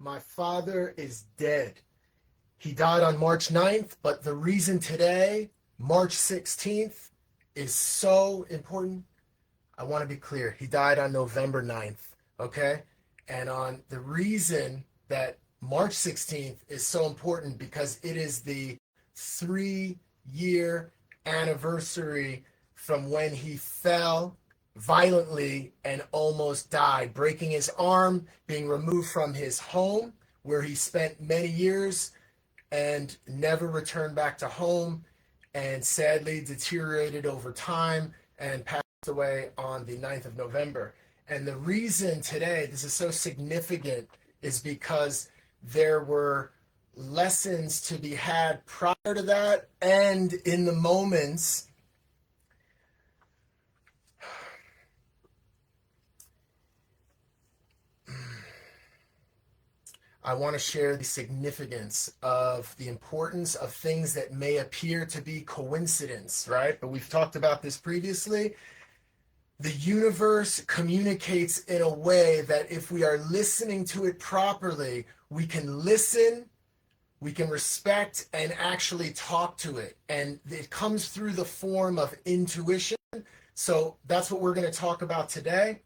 My father is dead. He died on March 9th, but the reason today, March 16th, is so important, I want to be clear. He died on November 9th, okay? And on the reason that March 16th is so important because it is the 3-year anniversary from when he fell violently and almost died, breaking his arm, being removed from his home where he spent many years and never returned back to home, and sadly deteriorated over time and passed away on the 9th of November. And the reason today this is so significant is because there were lessons to be had prior to that and in the moments. I want to share the significance of the importance of things that may appear to be coincidence, right? But we've talked about this previously. The universe communicates in a way that if we are listening to it properly, we can listen, we can respect, and actually talk to it. And it comes through the form of intuition. So that's what we're going to talk about today.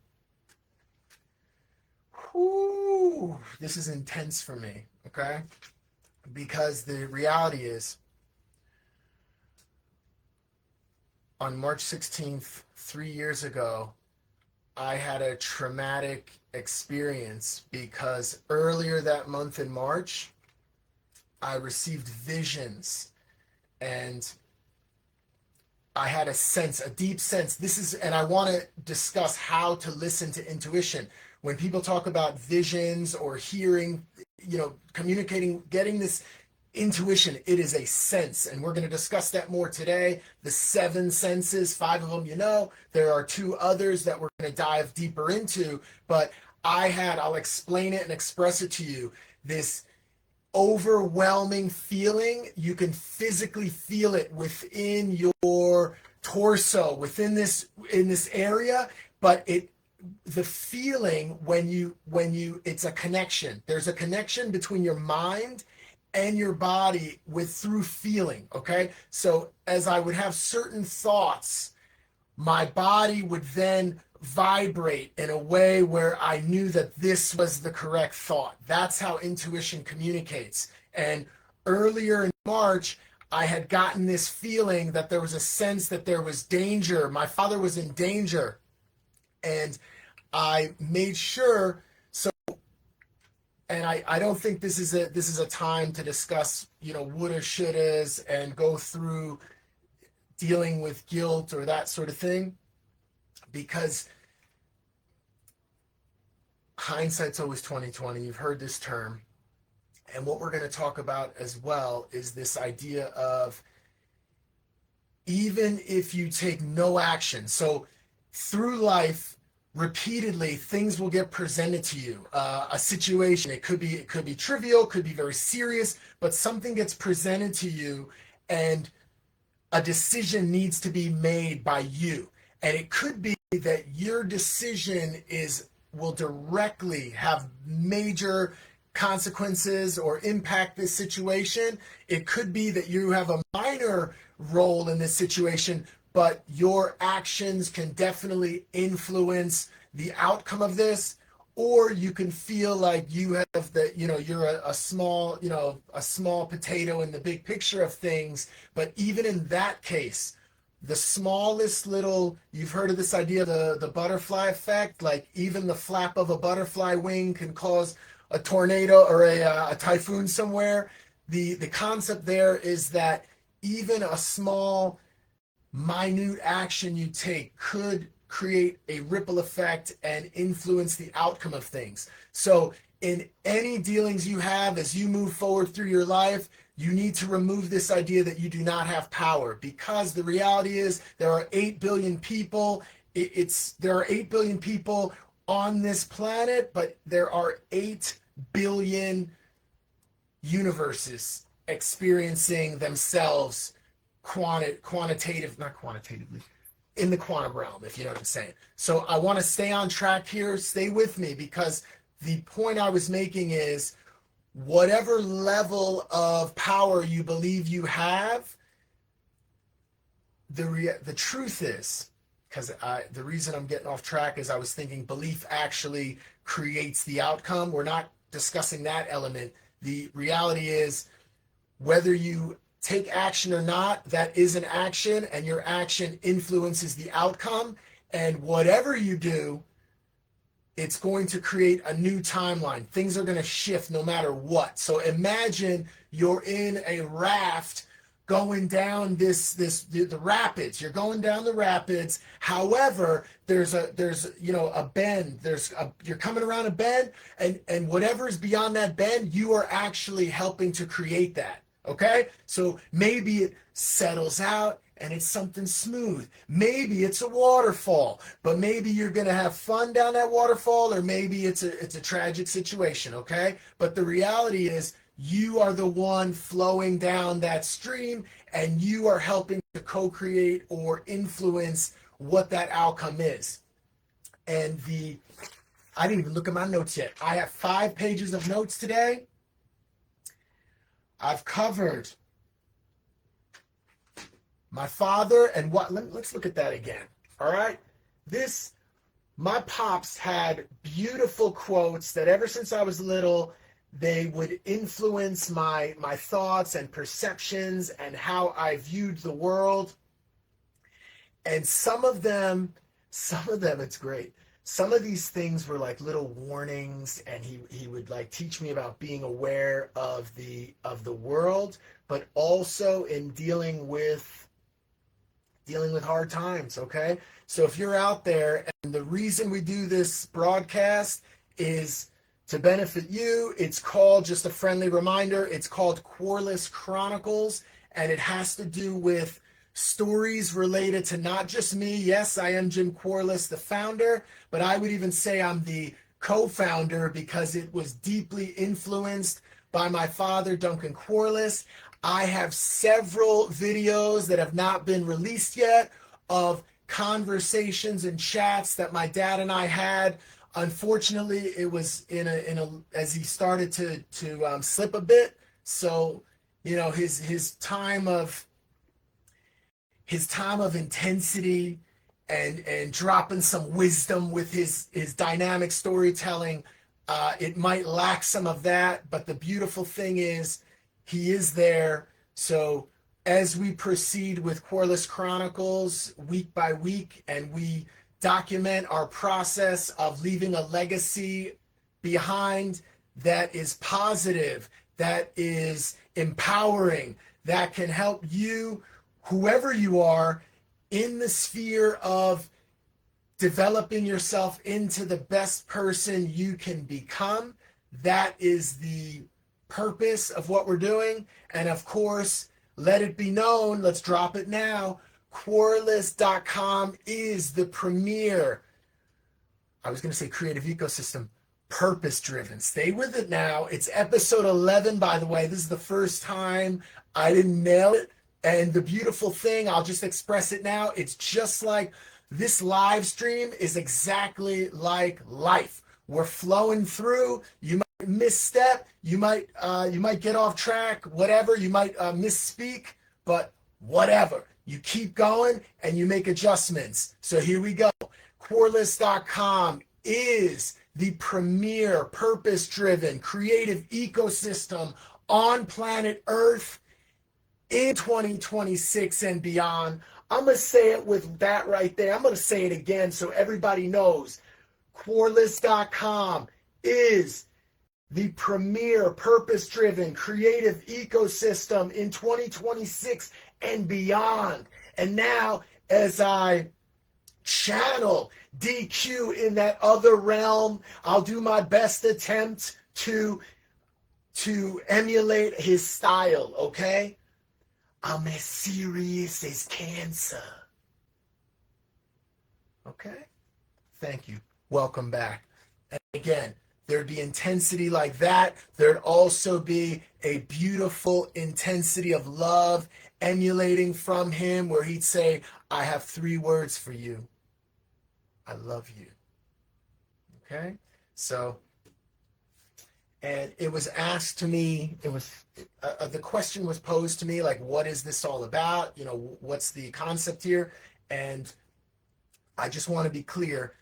Whew, this is intense for me, okay? Because the reality is, on March 16th, 3 years ago, I had a traumatic experience because earlier that month in March, I received visions and I had a sense, a deep sense. And I want to discuss how to listen to intuition. When people talk about visions or hearing, communicating, getting this intuition, it is a sense. And we're going to discuss that more today. The 7 senses, 5 of them, there are 2 others that we're going to dive deeper into. But I'll explain it and express it to you. This overwhelming feeling, you can physically feel it within your torso, in this area, but the feeling it's a connection. There's a connection between your mind and your body through feeling, okay? So as I would have certain thoughts, my body would then vibrate in a way where I knew that this was the correct thought. That's how intuition communicates. And earlier in March, I had gotten this feeling that there was a sense that there was danger. My father was in danger. And I made sure. And I don't think this is a time to discuss, woulda, shouldas and go through dealing with guilt or that sort of thing, because hindsight's always 2020. You've heard this term. And what we're going to talk about as well is this idea of even if you take no action. So through life, repeatedly, things will get presented to you. A situation, it could be trivial, could be very serious, but something gets presented to you and a decision needs to be made by you. And it could be that your decision will directly have major consequences or impact this situation. It could be that you have a minor role in this situation, but your actions can definitely influence the outcome of this. Or you can feel like you have you're a small potato in the big picture of things. But even in that case, the smallest little, you've heard of this idea of the butterfly effect, like even the flap of a butterfly wing can cause a tornado or a typhoon somewhere. The concept there is that even a small, minute action you take could create a ripple effect and influence the outcome of things. So in any dealings you have as you move forward through your life, you need to remove this idea that you do not have power, because the reality is there are 8 billion people. There are 8 billion people on this planet, but there are 8 billion universes experiencing themselves not quantitatively, in the quantum realm, if you know what I'm saying. So I want to stay on track here. Stay with me, because the point I was making is whatever level of power you believe you have, the truth is, because the reason I'm getting off track is I was thinking belief actually creates the outcome. We're not discussing that element. The reality is, whether you take action or not, that is an action, and your action influences the outcome. And whatever you do, it's going to create a new timeline. Things are going to shift no matter what. So imagine you're in a raft going down the rapids. You're going down the rapids. However, there's a bend. You're coming around a bend, and whatever is beyond that bend, you are actually helping to create that. Okay? So maybe it settles out and it's something smooth. Maybe it's a waterfall, but maybe you're going to have fun down that waterfall, or maybe it's a tragic situation, okay? But the reality is, you are the one flowing down that stream, and you are helping to co-create or influence what that outcome is. And I didn't even look at my notes yet. I have 5 pages of notes today. I've covered my father and what. Let's look at that again. All right. My pops had beautiful quotes that ever since I was little, they would influence my thoughts and perceptions and how I viewed the world. And some of them, it's great. Some of these things were like little warnings, and he would like teach me about being aware of the world, but also in dealing with hard times, okay? So if you're out there, and the reason we do this broadcast is to benefit you, it's called, just a friendly reminder, it's called QUARLESS Chronicles, and it has to do with stories related to not just me. Yes, I am Jim QUARLESS, the founder, but I would even say I'm the co-founder, because it was deeply influenced by my father, Duncan QUARLESS. I have several videos that have not been released yet of conversations and chats that my dad and I had. Unfortunately, it was as he started to slip a bit. So, his time of intensity and dropping some wisdom with his dynamic storytelling, it might lack some of that. But the beautiful thing is, he is there. So as we proceed with QUARLESS Chronicles week by week, and we document our process of leaving a legacy behind that is positive, that is empowering, that can help you, whoever you are, in the sphere of developing yourself into the best person you can become. That is the purpose of what we're doing. And of course, let it be known, let's drop it now, QUARLESS.com is the premier, I was going to say creative ecosystem, purpose-driven. Stay with it now. It's episode 11, by the way. This is the first time I didn't nail it. And the beautiful thing, I'll just express it now, it's just like this live stream is exactly like life. We're flowing through. You might misstep, you might get off track, whatever, you might misspeak, but whatever. You keep going and you make adjustments. So here we go. QUARLESS.com is the premier purpose-driven creative ecosystem on planet Earth in 2026 and beyond. I'm going to say it with that right there. I'm going to say it again so everybody knows. QUARLESS.com is the premier purpose-driven creative ecosystem in 2026 and beyond. And now, as I channel DQ in that other realm, I'll do my best attempt to emulate his style, okay? I'm as serious as cancer. Okay? Thank you. Welcome back. And again, there'd be intensity like that. There'd also be a beautiful intensity of love emulating from him, where he'd say, I have 3 words for you. I love you. Okay? So and it was asked to me, the question was posed to me, like, what is this all about? You know, what's the concept here? And I just want to be clear.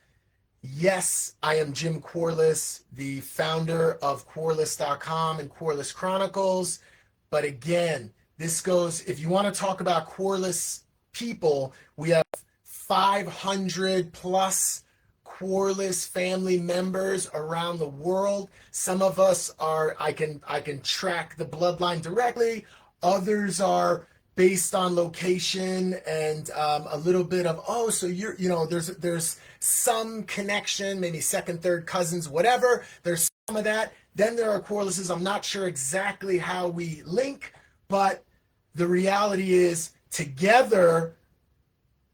Yes, I am Jim QUARLESS, the founder of QUARLESS.com and QUARLESS Chronicles. But again, this goes, if you want to talk about QUARLESS people, we have 500 plus QUARLESS family members around the world. Some of us are, I can track the bloodline directly. Others are based on location and a little bit of, oh, so you're, you know, there's some connection, maybe second, third cousins, whatever. There's some of that. Then there are QUARLESSes. I'm not sure exactly how we link, but the reality is together,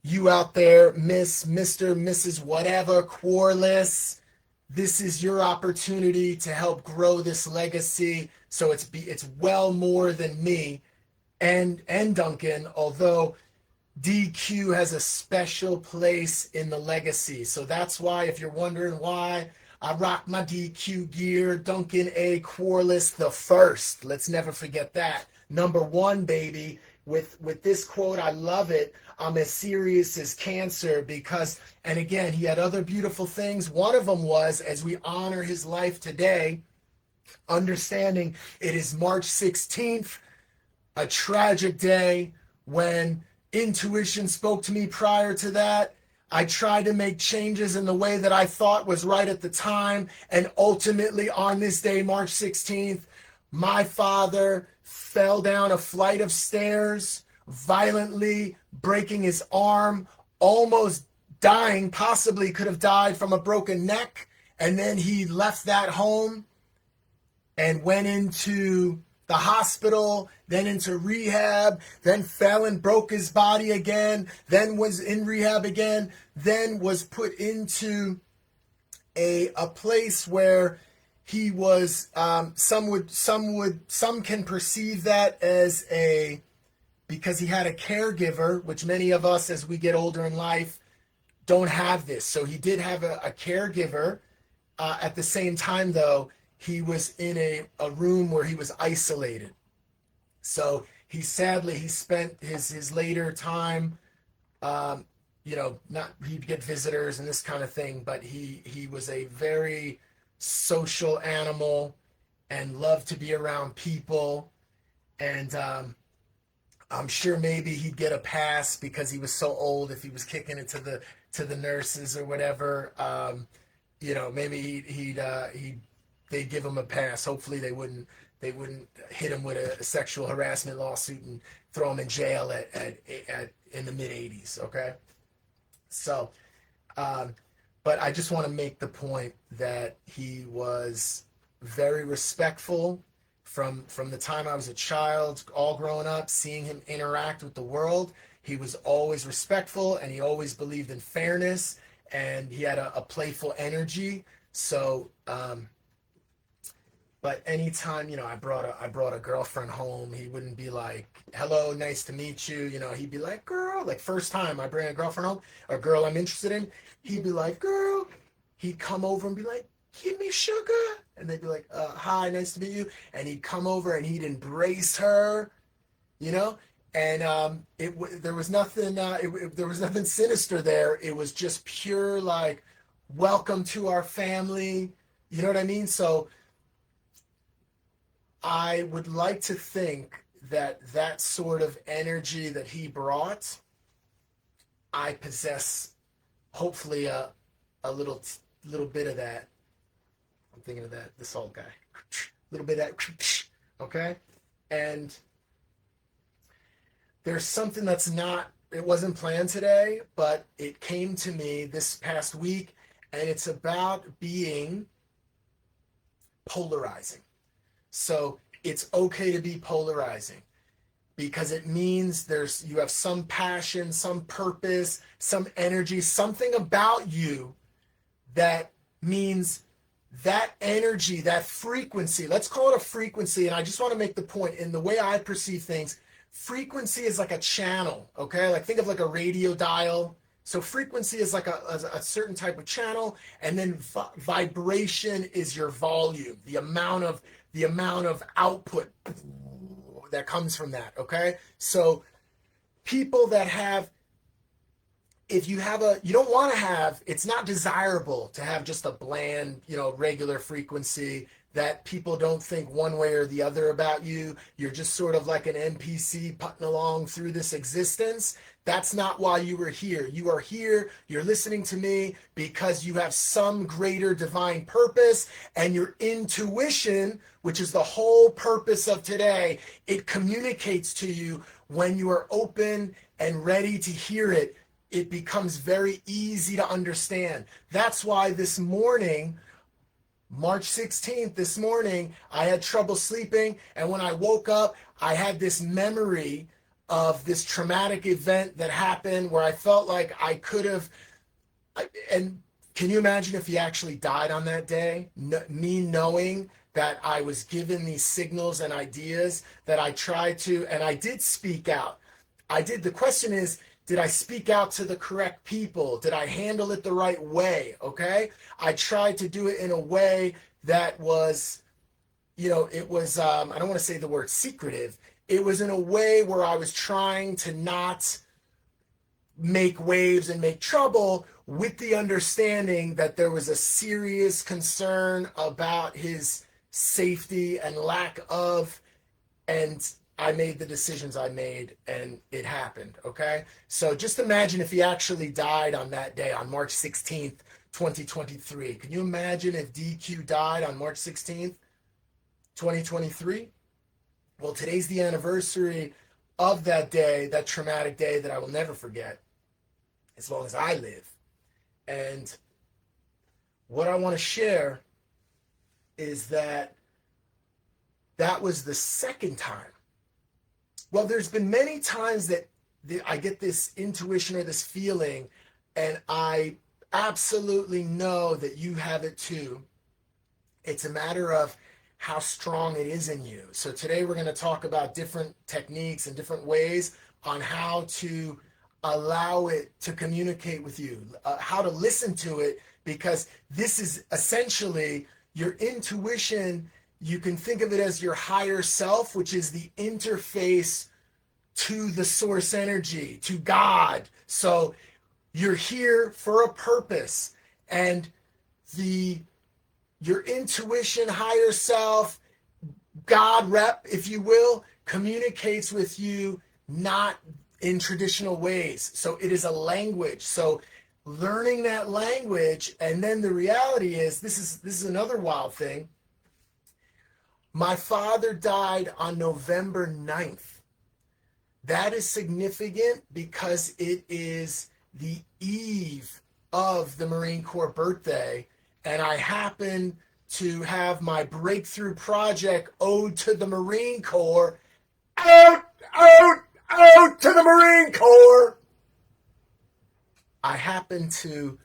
you out there, Miss, Mr., Mrs., whatever, QUARLESS, this is your opportunity to help grow this legacy. So it's well more than me and Duncan, although DQ has a special place in the legacy. So that's why, if you're wondering why I rock my DQ gear, Duncan A. QUARLESS the first. Let's never forget that. Number one, baby. With this quote, I love it. I'm as serious as cancer because, and again, he had other beautiful things. One of them was, as we honor his life today, understanding it is March 16th, a tragic day when intuition spoke to me prior to that. I tried to make changes in the way that I thought was right at the time. And ultimately, on this day, March 16th, my father fell down a flight of stairs, violently breaking his arm, almost dying, possibly could have died from a broken neck. And then he left that home and went into the hospital, then into rehab, then fell and broke his body again, then was in rehab again, then was put into a place where he was, some can perceive that as because he had a caregiver, which many of us as we get older in life don't have this. So he did have a caregiver. At the same time, though, he was in a room where he was isolated. So he spent his later time, he'd get visitors and this kind of thing, but he was a very social animal and loved to be around people. And I'm sure maybe he'd get a pass because he was so old if he was kicking it to the nurses or whatever. Maybe they'd give him a pass. Hopefully they wouldn't hit him with a sexual harassment lawsuit and throw him in jail in the mid 80s. Okay. So, but I just want to make the point that he was very respectful from the time I was a child, all growing up, seeing him interact with the world. He was always respectful and he always believed in fairness and he had a playful energy. So, but anytime, I brought a girlfriend home, he wouldn't be like, hello, nice to meet you. He'd be like, girl, like first time I bring a girlfriend home, a girl I'm interested in, he'd be like, girl, he'd come over and be like, give me sugar. And they'd be like, hi, nice to meet you. And he'd come over and he'd embrace her, and there was nothing sinister there. It was just pure, like, welcome to our family. You know what I mean? So I would like to think that sort of energy that he brought, I possess, hopefully a little bit of that. I'm thinking of this old guy, a little bit of that, okay? And there's something it wasn't planned today, but it came to me this past week, and it's about being polarizing. So it's okay to be polarizing because it means you have some passion, some purpose, some energy, something about you that means that energy, that frequency, let's call it a frequency. And I just want to make the point, in the way I perceive things, frequency is like a channel, okay? Like think of like a radio dial. So frequency is like a certain type of channel, and then vibration is your volume, the amount of output that comes from that. Okay, so people that have, if you have you don't want to have, it's not desirable to have just a bland, regular frequency that people don't think one way or the other about you. You're just sort of like an NPC putting along through this existence. That's not why you were here. You are here, you're listening to me because you have some greater divine purpose, and your intuition, which is the whole purpose of today, it communicates to you when you are open and ready to hear it. It becomes very easy to understand. That's why this morning, March 16th, this morning, I had trouble sleeping. And when I woke up, I had this memory of this traumatic event that happened where I felt like I could have. And can you imagine if he actually died on that day? Me knowing that I was given these signals and ideas that I tried to, and I did speak out. I did. The question is, did I speak out to the correct people? Did I handle it the right way? Okay. I tried to do it in a way that was, it was, I don't want to say the word secretive. It was in a way where I was trying to not make waves and make trouble, with the understanding that there was a serious concern about his safety and lack of, and I made the decisions I made, and it happened, okay? So just imagine if he actually died on that day, on March 16th, 2023. Can you imagine if DQ died on March 16th, 2023? Well, today's the anniversary of that day, that traumatic day that I will never forget as long as I live. And what I want to share is that was the second time. Well, there's been many times that I get this intuition or this feeling, and I absolutely know that you have it too. It's a matter of how strong it is in you. So today we're going to talk about different techniques and different ways on how to allow it to communicate with you, how to listen to it, because this is essentially your intuition. You can think of it as your higher self, which is the interface to the source energy, to God. So you're here for a purpose, and your intuition, higher self, God rep, if you will, communicates with you not in traditional ways. So it is a language. So learning that language, and then the reality is, this is another wild thing. My father died on November 9th. That is significant because it is the eve of the Marine Corps birthday, and I happen to have my breakthrough project, Ode to the Marine Corps, Ode to the Marine Corps. I happen to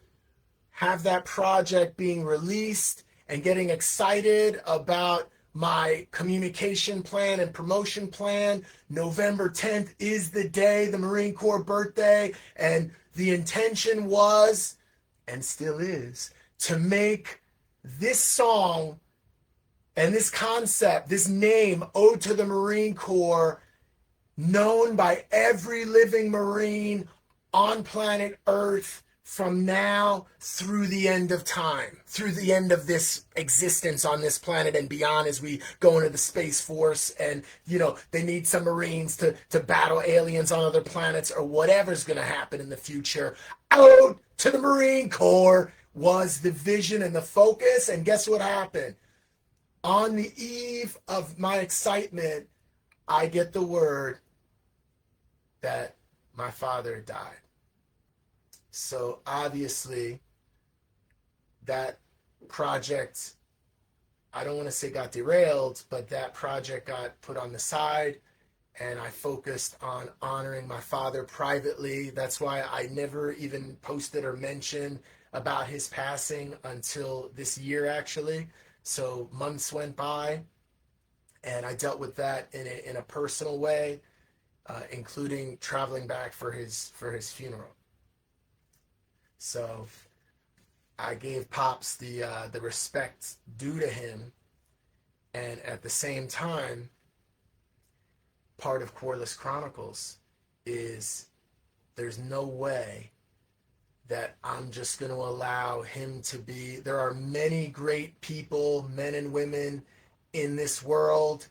have that project being released and getting excited about my communication plan and promotion plan. November 10th is the day, the Marine Corps birthday, and the intention was, and still is, to make this song and this concept, this name, Ode to the Marine Corps, known by every living Marine on planet Earth from now through the end of time, through the end of this existence on this planet and beyond, as we go into the Space Force and, they need some Marines to battle aliens on other planets or whatever's going to happen in the future. Ode to the Marine Corps was the vision and the focus. And guess what happened? On the eve of my excitement, I get the word that my father died. So obviously that project, I don't want to say got derailed, but that project got put on the side, and I focused on honoring my father privately. That's why I never even posted or mentioned about his passing until this year, actually. So months went by, and I dealt with that in a personal way, including traveling back for his funeral. So I gave Pops the respect due to him, and at the same time, part of QUARLESS Chronicles is there's no way that I'm just going to allow him to be. There are many great people, men and women in this world.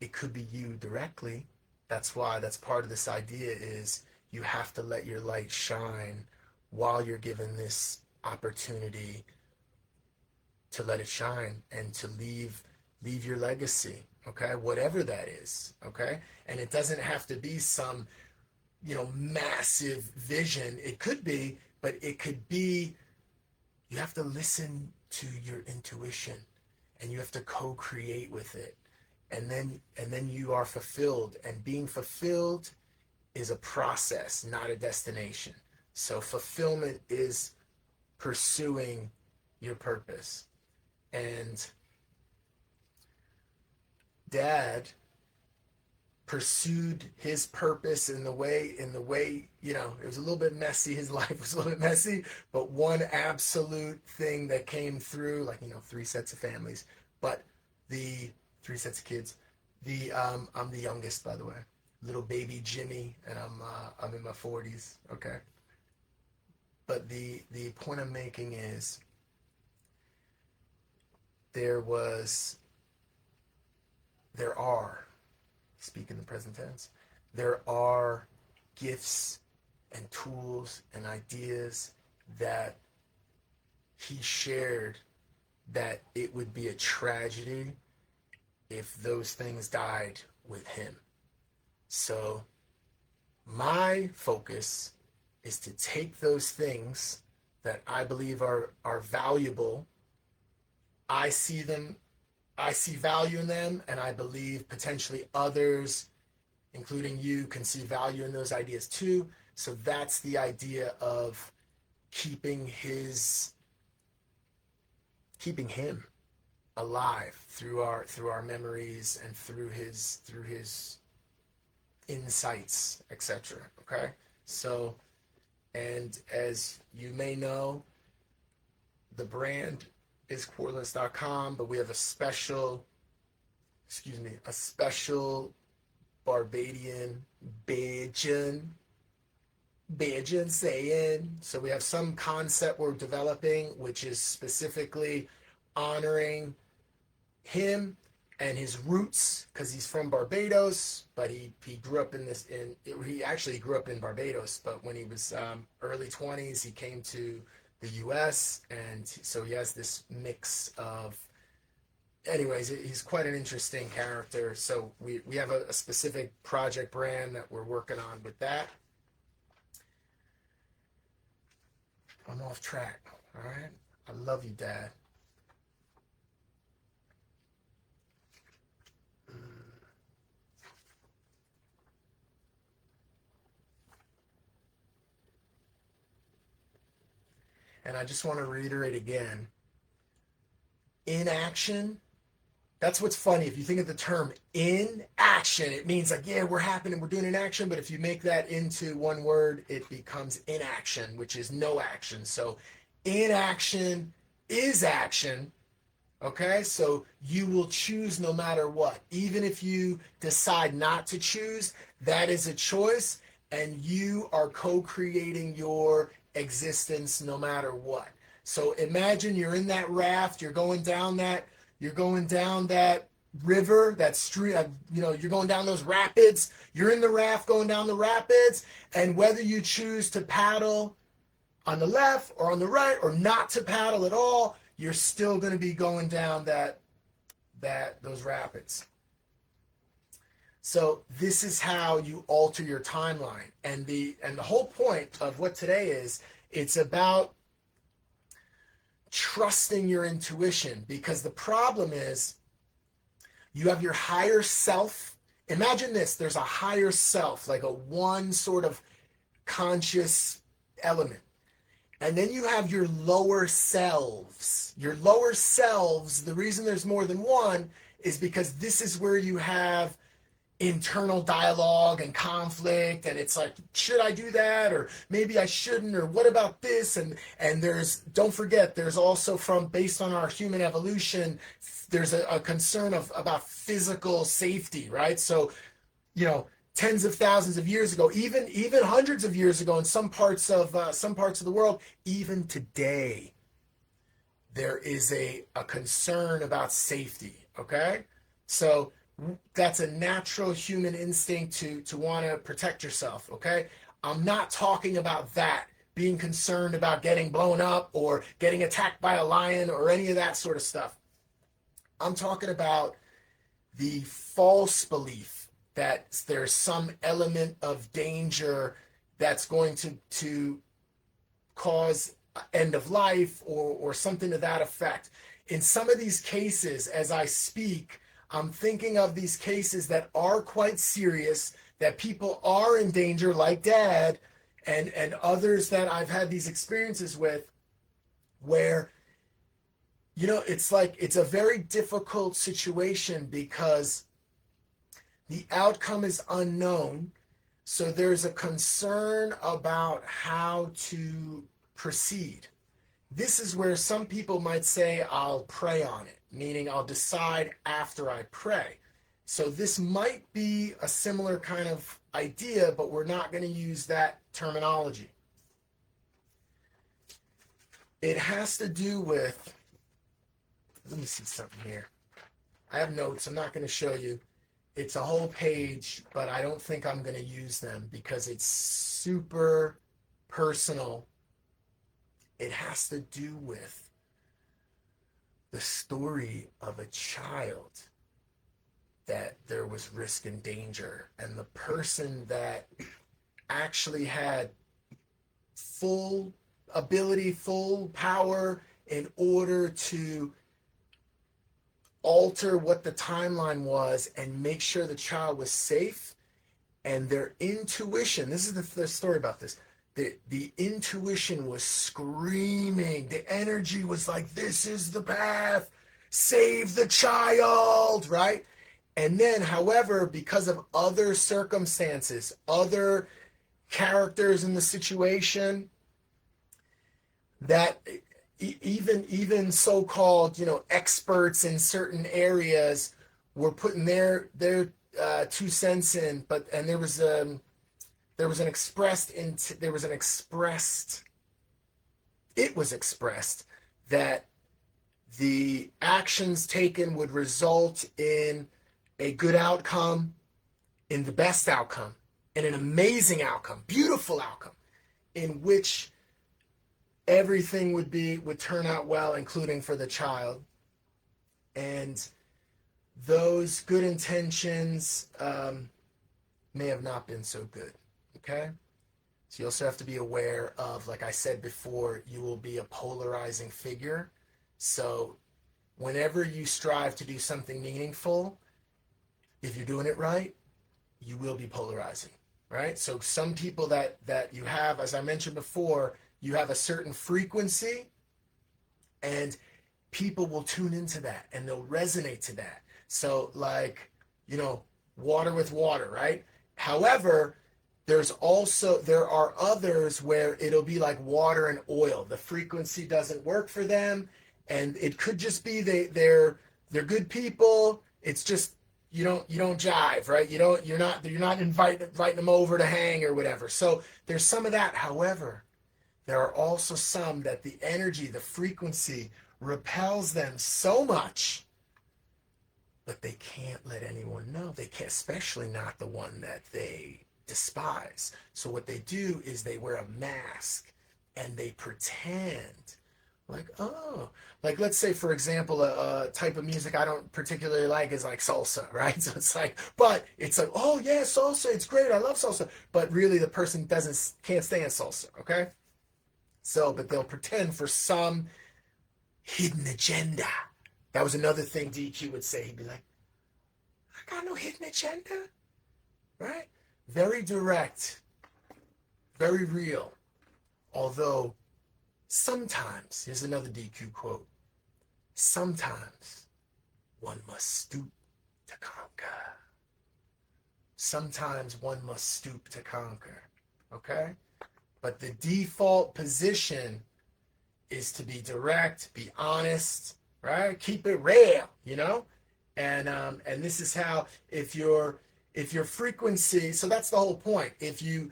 It could be you directly. That's why that's part of this idea is you have to let your light shine while you're given this opportunity to let it shine and to leave your legacy, okay? Whatever that is, okay? And it doesn't have to be some, massive vision. It could be, but it could be, you have to listen to your intuition and you have to co-create with it. And then you are fulfilled, and being fulfilled is a process, not a destination. So fulfillment is pursuing your purpose. And Dad pursued his purpose in the way, it was a little bit messy. His life was a little bit messy, but one absolute thing that came through, 3 sets of families, but the 3 sets of kids. I'm the youngest, by the way, little baby Jimmy, and I'm in my 40s. Okay. But the point I'm making is there are, speak in the present tense, there are gifts and tools and ideas that he shared that it would be a tragedy if those things died with him. So my focus is to take those things that I believe are valuable. I see value in them, and I believe potentially others, including you, can see value in those ideas too. So that's the idea of keeping him alive through our memories and through his insights, etc. Okay? So, and as you may know, the brand is QUARLESS.com, but we have a special Barbadian Bajan saying. So we have some concept we're developing, which is specifically honoring him and his roots, because he's from Barbados, but he grew up he actually grew up in Barbados, but when he was early 20s, he came to the US, and so he has this mix of, anyways, he's quite an interesting character. So we have a specific project brand that we're working on with that. I'm off track, all right? I love you, Dad. And I just want to reiterate again, inaction, that's what's funny. If you think of the term in action, it means like, yeah, we're happening, we're doing an action. But if you make that into one word, it becomes inaction, which is no action. So inaction is action. Okay, so you will choose no matter what. Even if you decide not to choose, that is a choice, and you are co-creating your existence no matter what. So imagine you're in that raft, you're going down that river, that street, you're going down those rapids, you're in the raft going down the rapids, and whether you choose to paddle on the left or on the right or not to paddle at all, you're still going to be going down those rapids. So this is how you alter your timeline. And the whole point of what today is, it's about trusting your intuition, because the problem is you have your higher self. Imagine this, there's a higher self, like a one sort of conscious element. And then you have your lower selves. Your lower selves, the reason there's more than one is because this is where you have internal dialogue and conflict, and it's like, should I do that, or maybe I shouldn't, or what about this? And there's, don't forget, there's also, from based on our human evolution, there's a concern of about physical safety, right? So, you know, tens of thousands of years ago, even hundreds of years ago, in some parts of the world, even today, there is a concern about safety. Okay, so that's a natural human instinct to want to protect yourself. Okay, I'm not talking about that, being concerned about getting blown up or getting attacked by a lion or any of that sort of stuff. I'm talking about the false belief that there's some element of danger that's going to cause end of life or something to that effect. In some of these cases, as I speak, I'm thinking of these cases that are quite serious, that people are in danger, like Dad, and others that I've had these experiences with, where, you know, it's like, it's a very difficult situation because the outcome is unknown. So there's a concern about how to proceed. This is where some people might say, I'll pray on it, meaning I'll decide after I pray. So this might be a similar kind of idea, but we're not going to use that terminology. It has to do with, let me see something here. I have notes. I'm not going to show you. It's a whole page, but I don't think I'm going to use them because it's super personal. It has to do with the story of a child that there was risk and danger, and the person that actually had full ability, full power in order to alter what the timeline was and make sure the child was safe. And their intuition, this is the story about this, the intuition was screaming, the energy was like, this is the path, save the child, right? And then, however, because of other circumstances, other characters in the situation, that even so-called, you know, experts in certain areas were putting their 2 cents in, and there was an expressed that the actions taken would result in a good outcome, in the best outcome, in an amazing outcome, beautiful outcome, in which everything would turn out well, including for the child. And those good intentions may have not been so good. Okay? So you also have to be aware of, like I said before, you will be a polarizing figure. So whenever you strive to do something meaningful, if you're doing it right, you will be polarizing, right? So some people that you have, as I mentioned before, you have a certain frequency, and people will tune into that and they'll resonate to that. So, like, you know, water with water, right? However, there are others where it'll be like water and oil. The frequency doesn't work for them, and it could just be they're good people. It's just you don't jive, right? You're not inviting them over to hang or whatever. So there's some of that. However, there are also some that the energy, the frequency repels them so much, but they can't let anyone know. They can't, especially not the one that they despise. So what they do is they wear a mask and they pretend like, oh, like, let's say, for example, a type of music I don't particularly like is like salsa, right? So it's like, but it's like, oh yeah, salsa, it's great, I love salsa. But really the person can't stand salsa, okay? So, but they'll pretend for some hidden agenda. That was another thing DQ would say. He'd be like, I got no hidden agenda, right? Very direct, very real. Although sometimes, here's another DQ quote, sometimes one must stoop to conquer. sometimes one must stoop to conquer. Okay? But the default position is to be direct, be honest, right? Keep it real, you know? And this is how, if your frequency, so that's the whole point. If you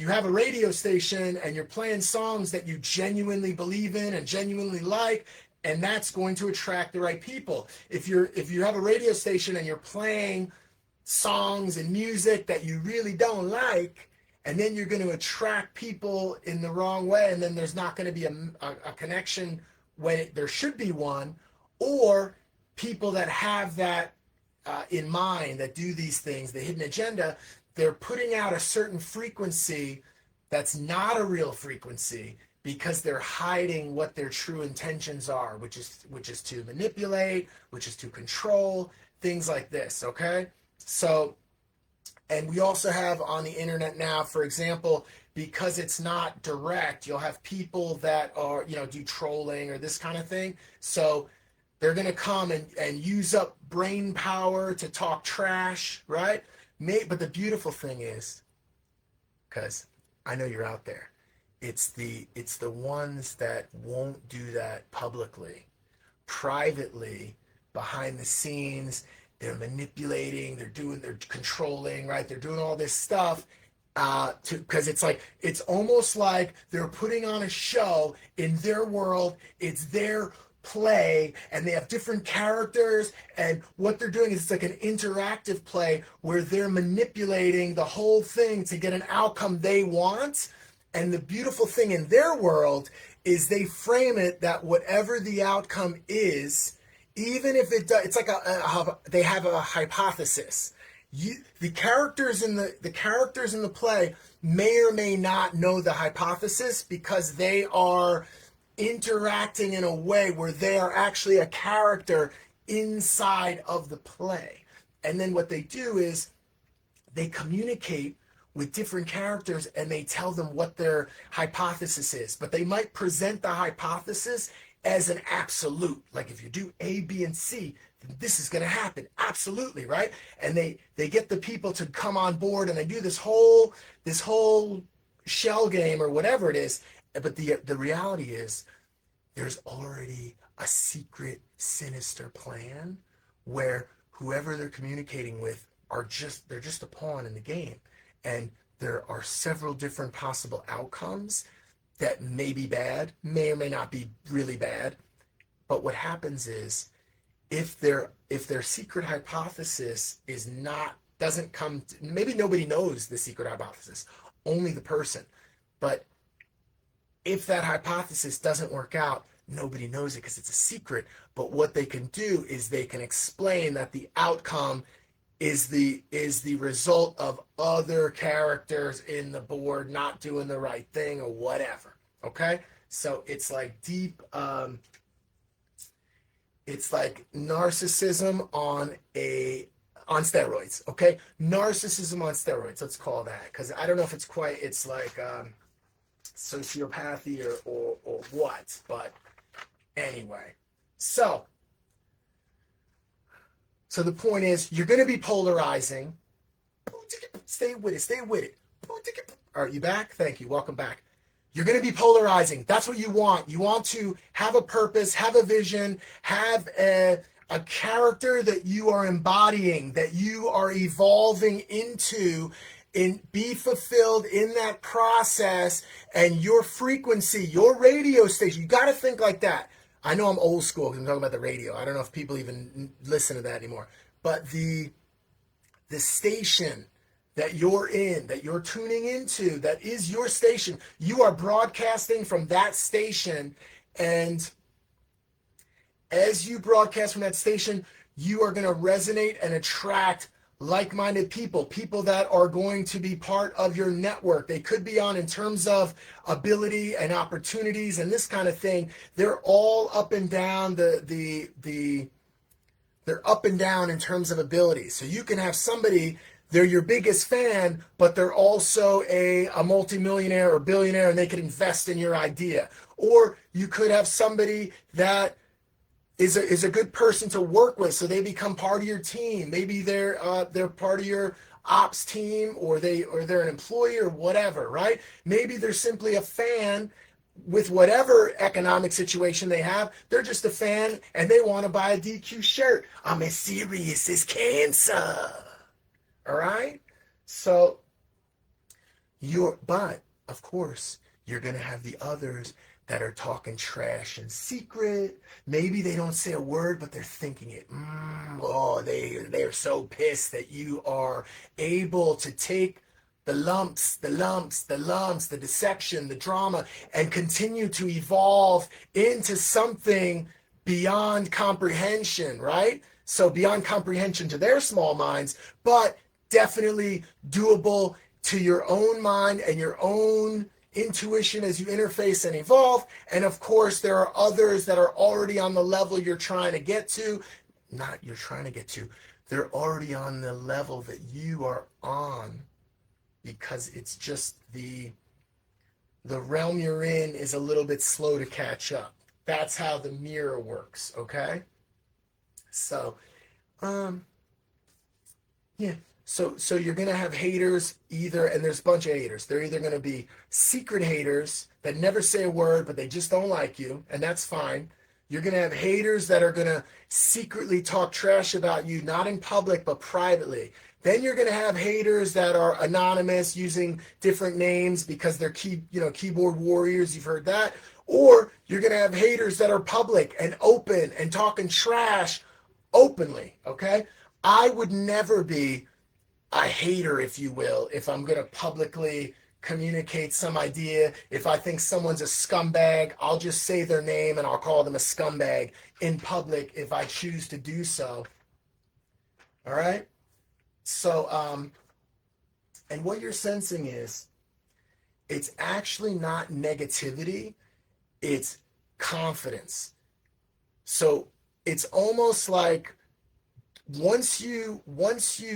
have a radio station and you're playing songs that you genuinely believe in and genuinely like, and that's going to attract the right people. If you have a radio station and you're playing songs and music that you really don't like, and then you're going to attract people in the wrong way, and then there's not going to be a connection when there should be one, or people that have that in mind, that do these things, the hidden agenda, they're putting out a certain frequency that's not a real frequency, because they're hiding what their true intentions are, which is to manipulate, which is to control, things like this, okay? So, and we also have on the internet now, for example, because it's not direct, you'll have people that are, do trolling or this kind of thing. So they're going to come and use up brain power to talk trash, right? But the beautiful thing is, because I know you're out there, it's the ones that won't do that publicly. Privately, behind the scenes, they're manipulating, they're controlling, right? They're doing all this stuff because it's almost like they're putting on a show in their world. It's their play, and they have different characters, and what they're doing is it's like an interactive play where they're manipulating the whole thing to get an outcome they want. And the beautiful thing in their world is they frame it that whatever the outcome is, even if it does, it's like they have a hypothesis. The characters in the play may or may not know the hypothesis, because they are interacting in a way where they are actually a character inside of the play. And then what they do is they communicate with different characters and they tell them what their hypothesis is. But they might present the hypothesis as an absolute. Like, if you do A, B, and C, then this is going to happen. Absolutely, right? And they get the people to come on board, and they do this whole shell game or whatever it is. But the reality is, there's already a secret, sinister plan where whoever they're communicating with they're just a pawn in the game. And there are several different possible outcomes that may be bad, may or may not be really bad. But what happens is, if their secret hypothesis doesn't come, maybe nobody knows the secret hypothesis, only the person. But if that hypothesis doesn't work out, nobody knows it because it's a secret. But what they can do is they can explain that the outcome is the result of other characters in the board not doing the right thing or whatever. Okay? So it's like deep, it's like narcissism on steroids. Okay? Narcissism on steroids, let's call that. Because I don't know if it's like sociopathy or what, but anyway. So the point is, you're going to be polarizing. Stay with it. All right, you back? Thank you. Welcome back. You're going to be polarizing. That's what you want. You want to have a purpose, have a vision, have a character that you are embodying, that you are evolving into, and be fulfilled in that process. And your frequency, your radio station, you got to think like that. I know I'm old school because I'm talking about the radio. I don't know if people even listen to that anymore. But the station that you're in, that you're tuning into, that is your station, you are broadcasting from that station. And as you broadcast from that station, you are going to resonate and attract like-minded people that are going to be part of your network. They could be on in terms of ability and opportunities and this kind of thing. They're all up and down they're up and down in terms of ability. So you can have somebody, they're your biggest fan, but they're also a multimillionaire or billionaire, and they could invest in your idea. Or you could have somebody that is a good person to work with, so they become part of your team. Maybe they're part of your ops team, or they're an employee or whatever, right? Maybe they're simply a fan with whatever economic situation they have. They're just a fan and they want to buy a DQ shirt. I'm as serious as cancer. All right? So but of course, you're going to have the others that are talking trash in secret. Maybe they don't say a word, but they're thinking it. They're so pissed that you are able to take the lumps, the deception, the drama, and continue to evolve into something beyond comprehension, right? So beyond comprehension to their small minds, but definitely doable to your own mind and your own intuition as you interface and evolve. And of course, there are others that are already on the level you're trying to get to. Not you're trying to get to. They're already on the level that you are on, because it's just the realm you're in is a little bit slow to catch up. That's how the mirror works, okay? So, yeah. So you're going to have haters either, and there's a bunch of haters. They're either going to be secret haters that never say a word, but they just don't like you, and that's fine. You're going to have haters that are going to secretly talk trash about you, not in public, but privately. Then you're going to have haters that are anonymous, using different names because they're keyboard warriors. You've heard that. Or you're going to have haters that are public and open and talking trash openly, okay? I would never be a hater, if you will, if I'm going to publicly communicate some idea. If I think someone's a scumbag, I'll just say their name and I'll call them a scumbag in public if I choose to do so. All right? So, and what you're sensing is, it's actually not negativity, it's confidence. So it's almost like once you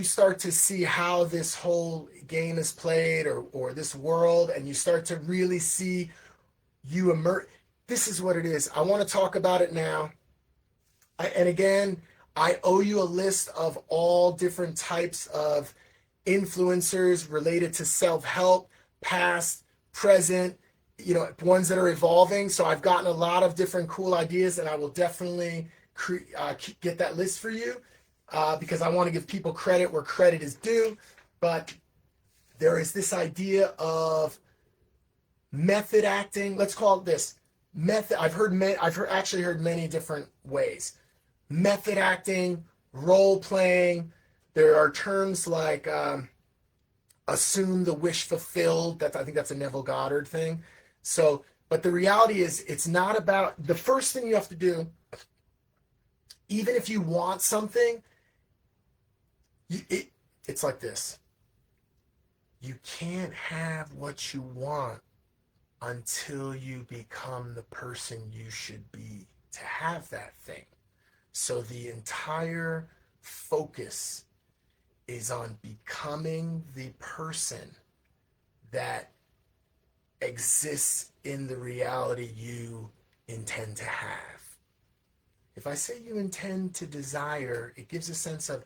start to see how this whole game is played, or this world, and you start to really see you emerge, this is what it is. I want to talk about it now. And again, I owe you a list of all different types of influencers related to self-help, past, present, ones that are evolving. So I've gotten a lot of different cool ideas, and I will definitely get that list for you. Because I want to give people credit where credit is due. But there is this idea of method acting. Let's call it this. Method. I've actually heard many different ways. Method acting, role playing. There are terms like assume the wish fulfilled. I think that's a Neville Goddard thing. So, but the reality is, it's not about, the first thing you have to do, even if you want something, it's like this. You can't have what you want until you become the person you should be to have that thing. So the entire focus is on becoming the person that exists in the reality you intend to have. If I say you intend to desire, it gives a sense of,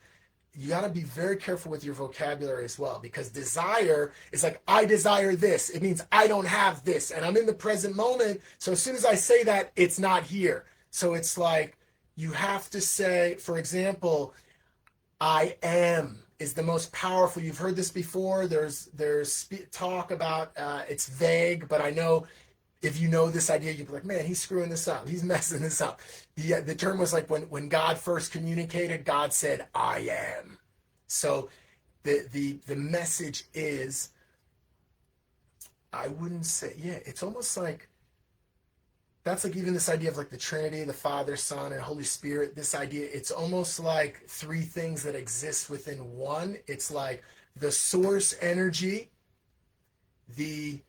you got to be very careful with your vocabulary as well, because desire is like, I desire this. It means I don't have this, and I'm in the present moment. So as soon as I say that, it's not here. So it's like, you have to say, for example, I am is the most powerful. You've heard this before. There's talk about, it's vague, but I know if you know this idea, you'd be like, man, he's screwing this up. He's messing this up. The term was like, when God first communicated, God said, I am. So the message is, I wouldn't say, it's almost like, that's like even this idea of like the Trinity, the Father, Son, and Holy Spirit, this idea, it's almost like three things that exist within one. It's like the source energy, the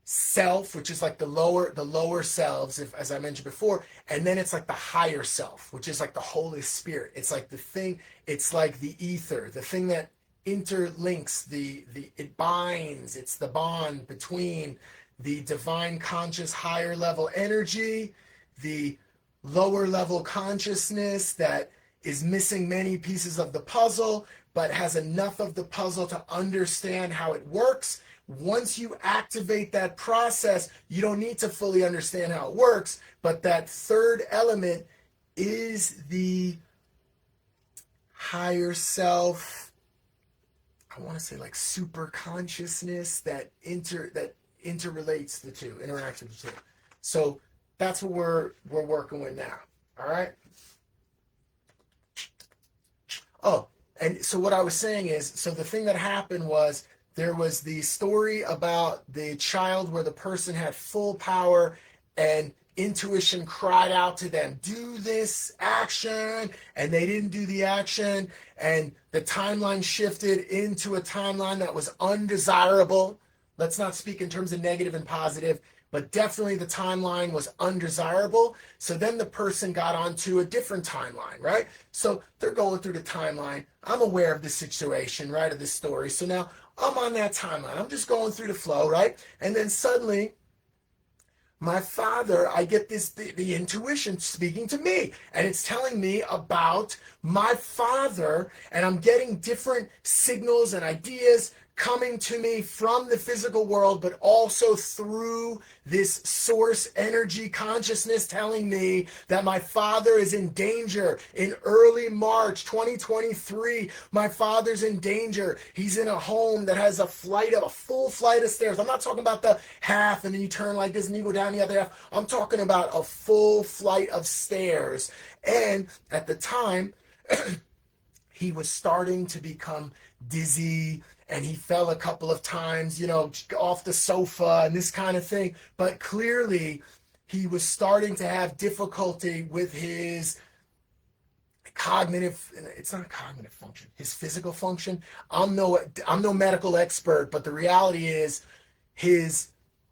self, which is like the lower selves, as I mentioned before, and then it's like the higher self, which is like the Holy Spirit. It's like the thing, it's like the ether, the thing that interlinks, it binds, it's the bond between the divine conscious higher level energy, the lower level consciousness that is missing many pieces of the puzzle, but has enough of the puzzle to understand how it works. Once you activate that process, you don't need to fully understand how it works, but that third element is the higher self. I want to say like super consciousness that interrelates the two, interacts with the two. So that's what we're working with now. All right. Oh, and so what I was saying is, so the thing that happened was there was the story about the child where the person had full power and intuition cried out to them, do this action, and they didn't do the action, and the timeline shifted into a timeline that was undesirable. Let's not speak in terms of negative and positive, but definitely the timeline was undesirable. So then the person got onto a different timeline, right? So they're going through the timeline. I'm aware of the situation, right, of this story. So now I'm on that timeline. I'm just going through the flow, right? And then suddenly my father, I get the intuition speaking to me, and it's telling me about my father, and I'm getting different signals and ideas coming to me from the physical world, but also through this source energy consciousness telling me that my father is in danger. In early March 2023, my father's in danger. He's in a home that has a full flight of stairs. I'm not talking about the half and then you turn like this and you go down the other half. I'm talking about a full flight of stairs. And at the time, he was starting to become dizzy, and he fell a couple of times, off the sofa and this kind of thing. But clearly, he was starting to have difficulty with his it's not cognitive function, his physical function. I'm no medical expert, but the reality is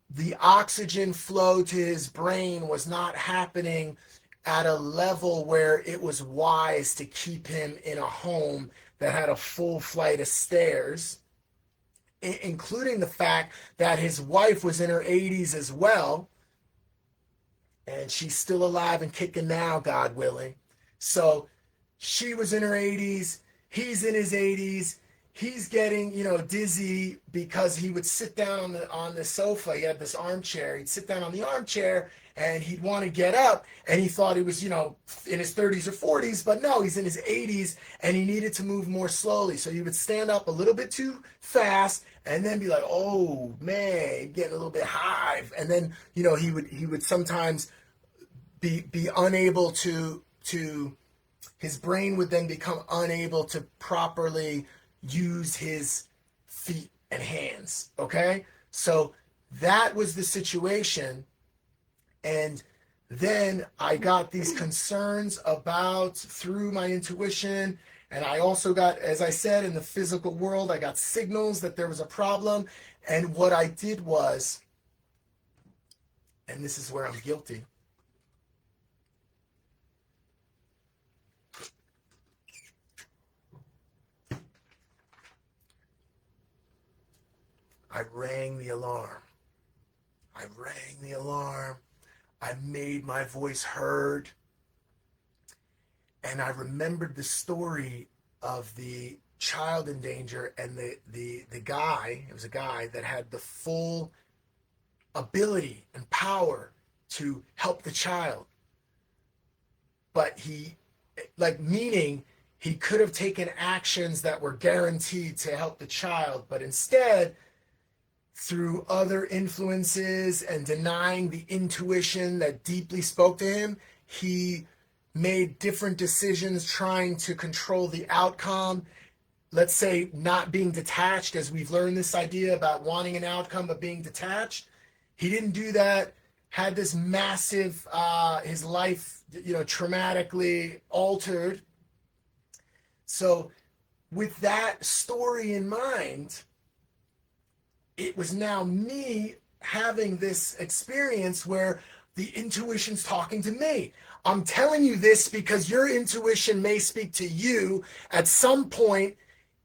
the oxygen flow to his brain was not happening at a level where it was wise to keep him in a home that had a full flight of stairs, including the fact that his wife was in her 80s as well, and she's still alive and kicking now, God willing. So she was in her 80s, he's in his 80s, he's getting, dizzy because he would sit down on the sofa. He had this armchair. He'd sit down on the armchair and he'd want to get up, and he thought he was, in his 30s or 40s, but no, he's in his 80s and he needed to move more slowly. So he would stand up a little bit too fast and then be like, oh man, getting a little bit high. And then, he would sometimes be unable to his brain would then become unable to properly use his feet and hands. Okay. So that was the situation. And then I got these concerns through my intuition. And I also got, as I said, in the physical world, I got signals that there was a problem. And what I did was, and this is where I'm guilty, I rang the alarm. I made my voice heard. And I remembered the story of the child in danger and the guy, it was a guy that had the full ability and power to help the child. But meaning he could have taken actions that were guaranteed to help the child, but instead, through other influences and denying the intuition that deeply spoke to him, he made different decisions trying to control the outcome. Let's say not being detached, as we've learned this idea about wanting an outcome but being detached. He didn't do that, had this massive, his life, traumatically altered. So with that story in mind, it was now me having this experience where the intuition's talking to me. I'm telling you this because your intuition may speak to you at some point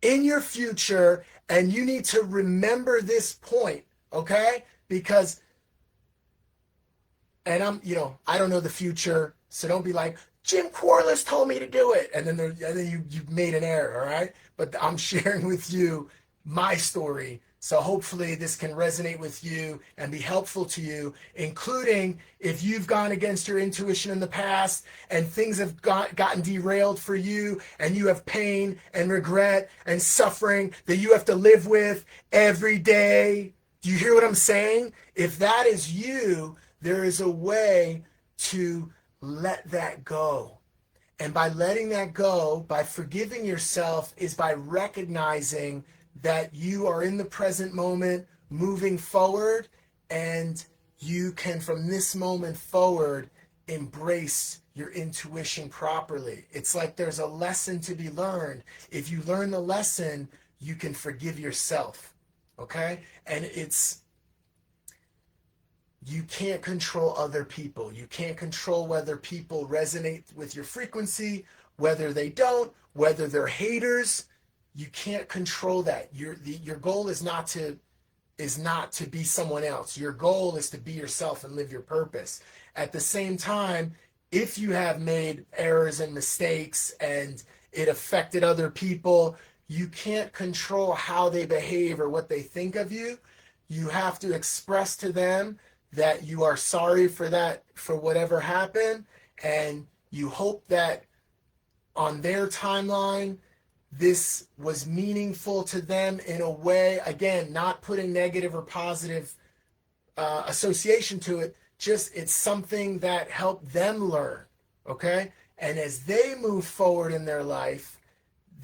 in your future, and you need to remember this point, okay? Because, and I don't know the future, so don't be like, Jim QUARLESS told me to do it. And then you made an error, all right? But I'm sharing with you my story. So hopefully this can resonate with you and be helpful to you, including if you've gone against your intuition in the past and things have gotten derailed for you and you have pain and regret and suffering that you have to live with every day. Do you hear what I'm saying? If that is you, there is a way to let that go. And by letting that go, by forgiving yourself, is by recognizing that you are in the present moment, moving forward, and you can, from this moment forward, embrace your intuition properly. It's like there's a lesson to be learned. If you learn the lesson, you can forgive yourself, okay? And you can't control other people. You can't control whether people resonate with your frequency, whether they don't, whether they're haters. You can't control that. Your goal is not to be someone else. Your goal is to be yourself and live your purpose. At the same time, if you have made errors and mistakes and it affected other people, you can't control how they behave or what they think of you. You have to express to them that you are sorry for that, for whatever happened, and you hope that on their timeline, this was meaningful to them in a way, again, not putting negative or positive association to it, just it's something that helped them learn, okay? And as they move forward in their life,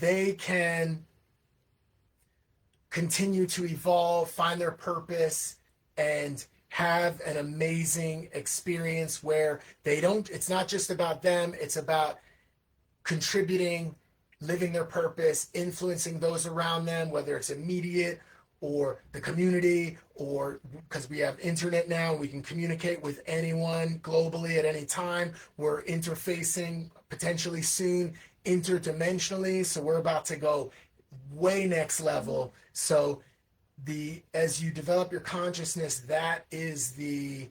they can continue to evolve, find their purpose, and have an amazing experience where it's not just about them, it's about contributing, living their purpose, influencing those around them, whether it's immediate or the community, or because we have internet now, we can communicate with anyone globally at any time. We're interfacing potentially soon interdimensionally, so we're about to go way next level. So as you develop your consciousness, that is the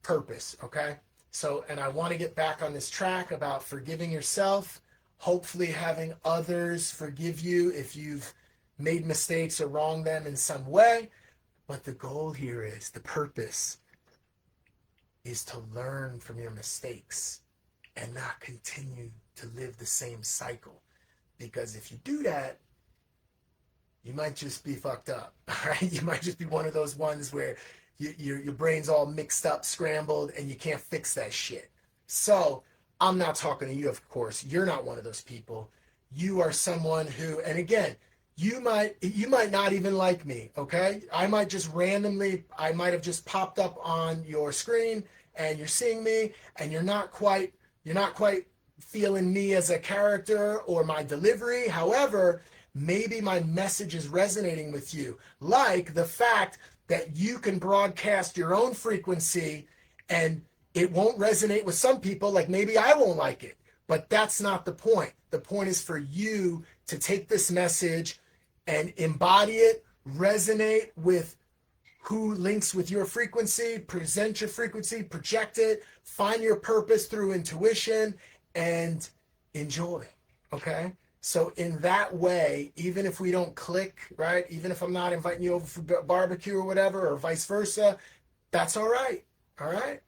purpose, okay? So, and I want to get back on this track about forgiving yourself, hopefully having others forgive you if you've made mistakes or wronged them in some way. But the goal here is, the purpose is to learn from your mistakes and not continue to live the same cycle. Because if you do that, you might just be fucked up, right? You might just be one of those ones where your brain's all mixed up, scrambled, and you can't fix that shit. So I'm not talking to you, of course. You're not one of those people. You are someone who, and again, you might not even like me, okay? I might have just popped up on your screen and you're seeing me and you're not quite feeling me as a character or my delivery. However, maybe my message is resonating with you, like the fact that you can broadcast your own frequency and it won't resonate with some people, like maybe I won't like it, but that's not the point. The point is for you to take this message and embody it, resonate with who links with your frequency, present your frequency, project it, find your purpose through intuition, and enjoy, okay? So in that way, even if we don't click, right? Even if I'm not inviting you over for barbecue or whatever, or vice versa, that's all right. All right.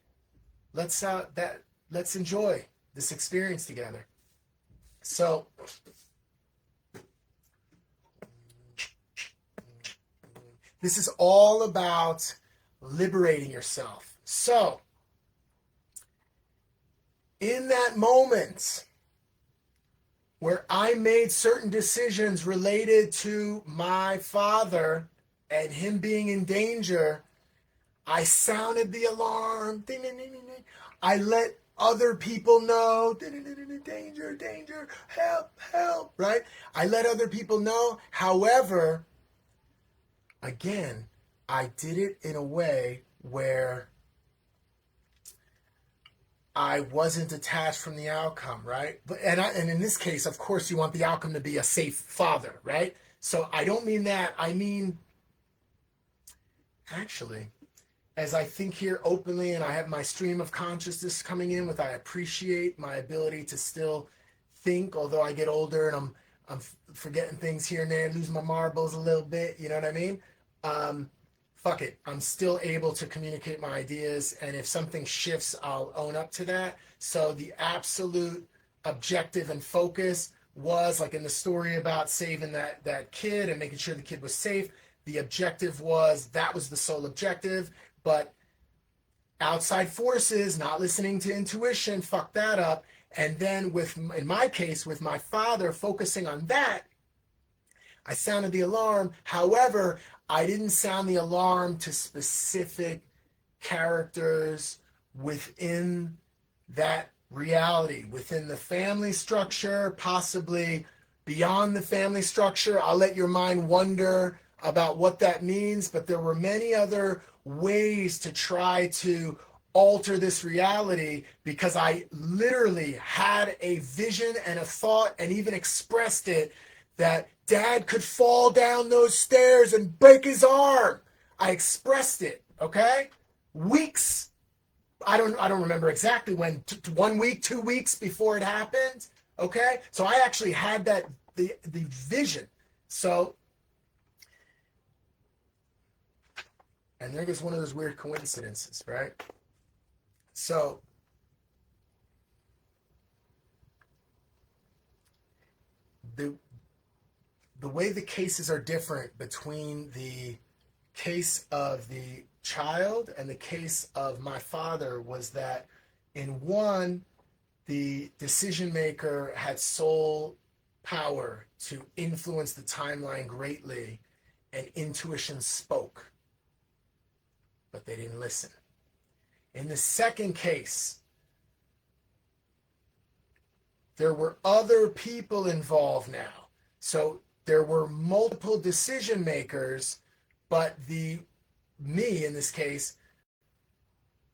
Let's enjoy this experience together. So this is all about liberating yourself. So in that moment where I made certain decisions related to my father and him being in danger, I sounded the alarm. Ding, ding, ding, ding. I let other people know, danger, danger, help, help, right? I let other people know. However, again, I did it in a way where I wasn't detached from the outcome, right? And in this case, of course, you want the outcome to be a safe father, right? So I don't mean that. I mean, actually, as I think here openly and I have my stream of consciousness coming in with, I appreciate my ability to still think, although I get older and I'm forgetting things here and there, lose my marbles a little bit, you know what I mean? Fuck it. I'm still able to communicate my ideas, and if something shifts, I'll own up to that. So the absolute objective and focus was, like in the story about saving that kid and making sure the kid was safe, the objective was, that was the sole objective. But outside forces, not listening to intuition, fuck that up. And then in my case, with my father focusing on that, I sounded the alarm. However, I didn't sound the alarm to specific characters within that reality, within the family structure, possibly beyond the family structure. I'll let your mind wonder about what that means, but there were many other ways to try to alter this reality, because I literally had a vision and a thought, and even expressed it, that Dad could fall down those stairs and break his arm. I expressed it, okay? Weeks, I don't remember exactly when, 1 week, 2 weeks before it happened, okay? So I actually had the vision. So, and there goes one of those weird coincidences, right? So, the way the cases are different between the case of the child and the case of my father was that in one, the decision maker had sole power to influence the timeline greatly, and intuition spoke, but they didn't listen. In the second case, there were other people involved now. So there were multiple decision makers, but me in this case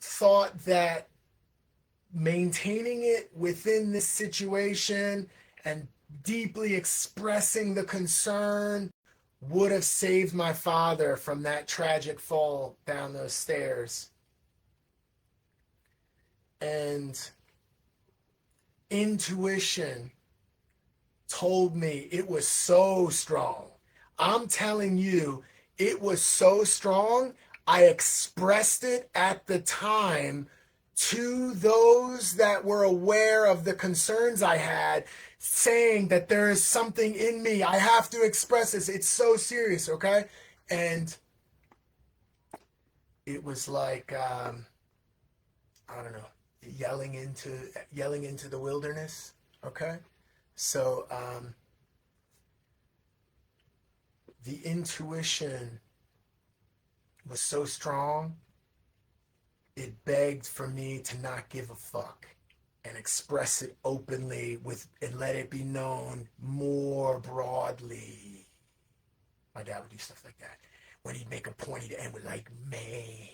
thought that maintaining it within this situation and deeply expressing the concern would have saved my father from that tragic fall down those stairs. And intuition told me it was so strong. I'm telling you, it was so strong. I expressed it at the time to those that were aware of the concerns I had, saying that there is something in me. I have to express this. It's so serious, okay? And it was like, I don't know, yelling into the wilderness, okay? So the intuition was so strong, it begged for me to not give a fuck and express it openly and let it be known more broadly. My dad would do stuff like that. When he'd make a point, he'd end with like, man.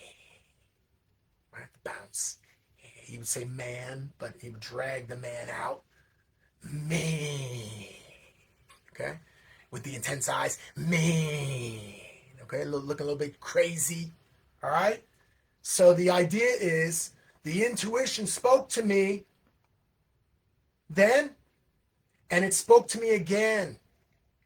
I have to bounce. He would say man, but he would drag the man out. Man. Okay? With the intense eyes. Man. Okay? Looking a little bit crazy. All right? So the idea is, the intuition spoke to me then, and it spoke to me again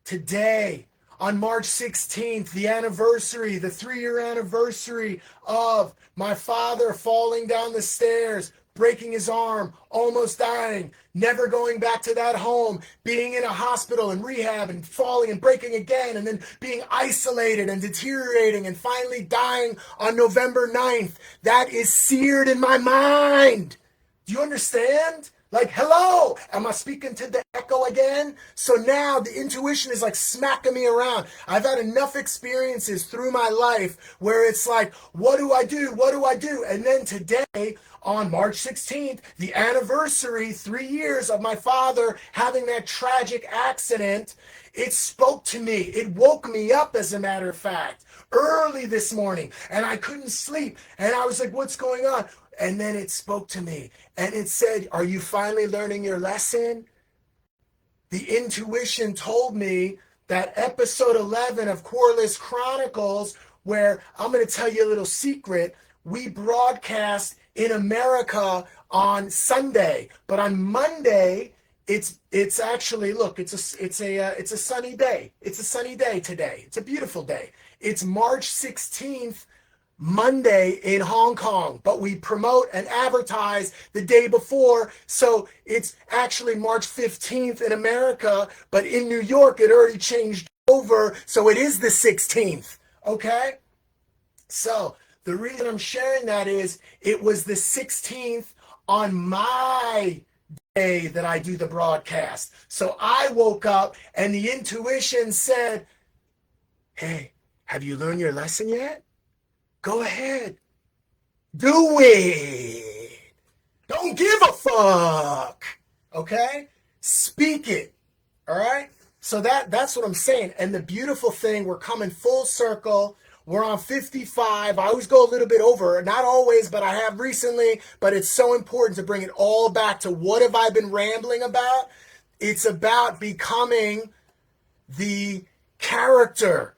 today on March 16th, the anniversary, the 3-year anniversary of my father falling down the stairs, breaking his arm, almost dying, never going back to that home, being in a hospital and rehab and falling and breaking again, and then being isolated and deteriorating and finally dying on November 9th. That is seared in my mind. Do you understand? Like, hello, am I speaking to the echo again? So now the intuition is like smacking me around. I've had enough experiences through my life where it's like, what do I do? What do I do? And then today, on March 16th, the anniversary, 3 years of my father having that tragic accident, it spoke to me. It woke me up, as a matter of fact, early this morning, and I couldn't sleep. And I was like, what's going on? And then it spoke to me, and it said, are you finally learning your lesson? The intuition told me that episode 11 of QUARLESS Chronicles, where I'm going to tell you a little secret, we broadcast in America on Sunday, but on Monday it's actually, look, it's a sunny day. It's a sunny day today. It's a beautiful day. It's March 16th, Monday in Hong Kong, but we promote and advertise the day before, so it's actually March 15th in America, but in New York it already changed over, so it is the 16th. Okay? So the reason I'm sharing that is it was the 16th on my day that I do the broadcast. So I woke up and the intuition said, hey, have you learned your lesson yet? Go ahead. Do it. Don't give a fuck. Okay? Speak it. All right? So that's what I'm saying. And the beautiful thing, we're coming full circle. We're on 55. I always go a little bit over. Not always, but I have recently. But it's so important to bring it all back to what have I been rambling about? It's about becoming the character.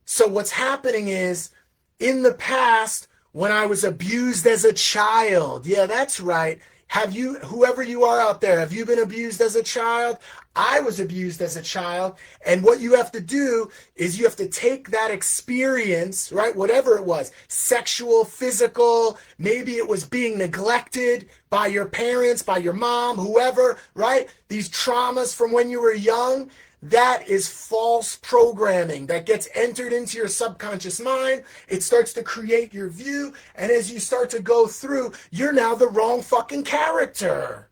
So what's happening is, in the past, when I was abused as a child, yeah, that's right. Have you, whoever you are out there, have you been abused as a child? I was abused as a child. And what you have to do is you have to take that experience, right? Whatever it was, sexual, physical, maybe it was being neglected by your parents, by your mom, whoever, right? These traumas from when you were young. That is false programming that gets entered into your subconscious mind. It starts to create your view. And as you start to go through, you're now the wrong fucking character.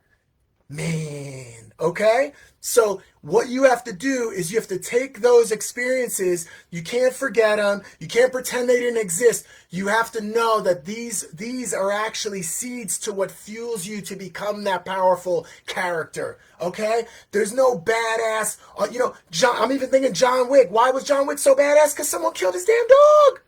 Man, okay? So what you have to do is you have to take those experiences. You can't forget them. You can't pretend they didn't exist. You have to know that these are actually seeds to what fuels you to become that powerful character. Okay? There's no badass, I'm even thinking John Wick. Why was John Wick so badass? Because someone killed his damn dog.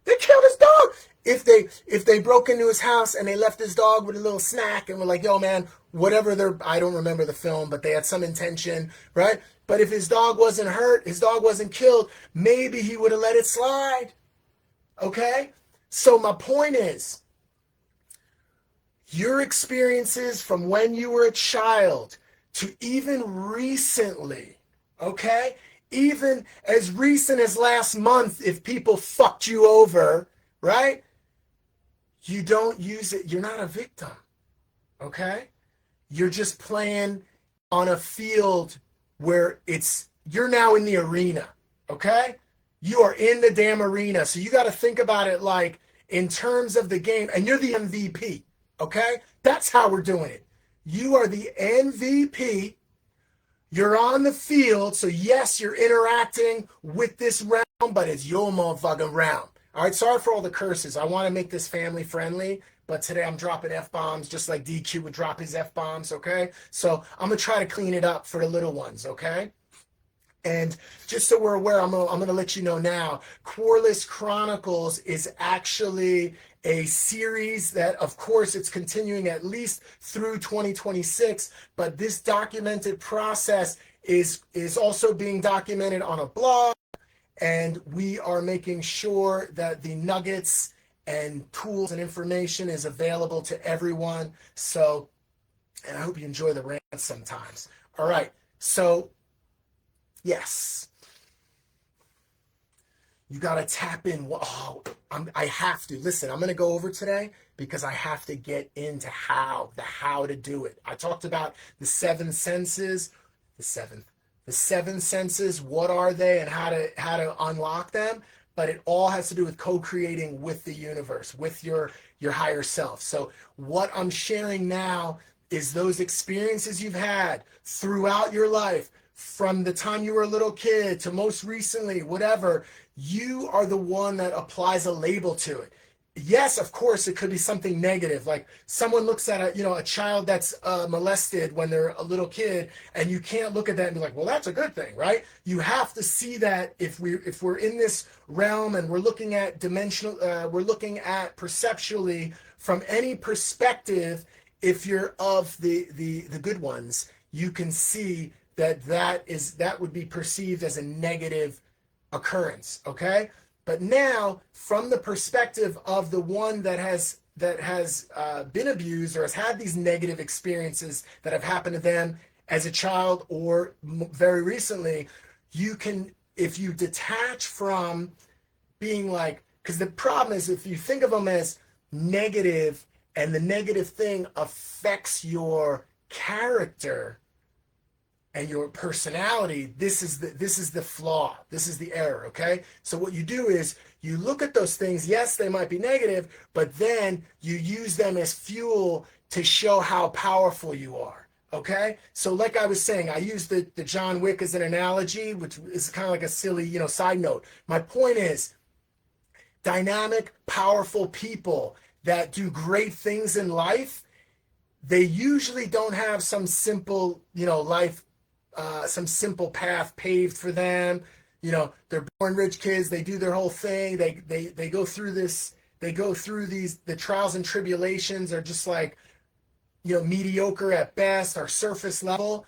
They killed his dog. If they broke into his house and they left his dog with a little snack and were like, yo, man, whatever I don't remember the film, but they had some intention, right? But if his dog wasn't hurt, his dog wasn't killed, maybe he would have let it slide. Okay? So my point is, your experiences from when you were a child to even recently, okay? Even as recent as last month, if people fucked you over, right? You don't use it. You're not a victim, okay? You're just playing on a field where you're now in the arena, okay? You are in the damn arena. So you got to think about it like in terms of the game, and you're the MVP, okay? That's how we're doing it. You are the MVP. You're on the field. So yes, you're interacting with this round, but it's your motherfucking round. All right, sorry for all the curses. I want to make this family friendly, but today I'm dropping F-bombs just like DQ would drop his F-bombs, okay? So I'm going to try to clean it up for the little ones, okay? And just so we're aware, I'm gonna let you know now, QUARLESS Chronicles is actually a series that, of course, it's continuing at least through 2026, but this documented process is also being documented on a blog. And we are making sure that the nuggets and tools and information is available to everyone. So, and I hope you enjoy the rant sometimes. All right. So, yes. You got to tap in. Oh, I have to. Listen, I'm going to go over today because I have to get into the how to do it. I talked about the seven senses, the seven senses, what are they and how to unlock them, but it all has to do with co-creating with the universe, with your higher self. So what I'm sharing now is those experiences you've had throughout your life, from the time you were a little kid to most recently, whatever. You are the one that applies a label to it. Yes, of course, it could be something negative. Like someone looks at a child that's molested when they're a little kid, and you can't look at that and be like, well, that's a good thing, right? You have to see that if we're in this realm and we're looking at we're looking at perceptually from any perspective. If you're of the good ones, you can see that would be perceived as a negative occurrence. Okay. But now, from the perspective of the one that has been abused or has had these negative experiences that have happened to them as a child or very recently, you can, if you detach from being like, because the problem is if you think of them as negative and the negative thing affects your character and your personality, this is the flaw, this is the error. Okay, so what you do is you look at those things. Yes, they might be negative, but then you use them as fuel to show how powerful you are. Okay, so like I was saying, I used the John Wick as an analogy, which is kind of like a silly, side note. My point is, dynamic, powerful people that do great things in life, they usually don't have some simple, life, some simple path paved for them. They're born rich kids. They do their whole thing. They go through this. They go through the trials and tribulations are just like, mediocre at best or surface level.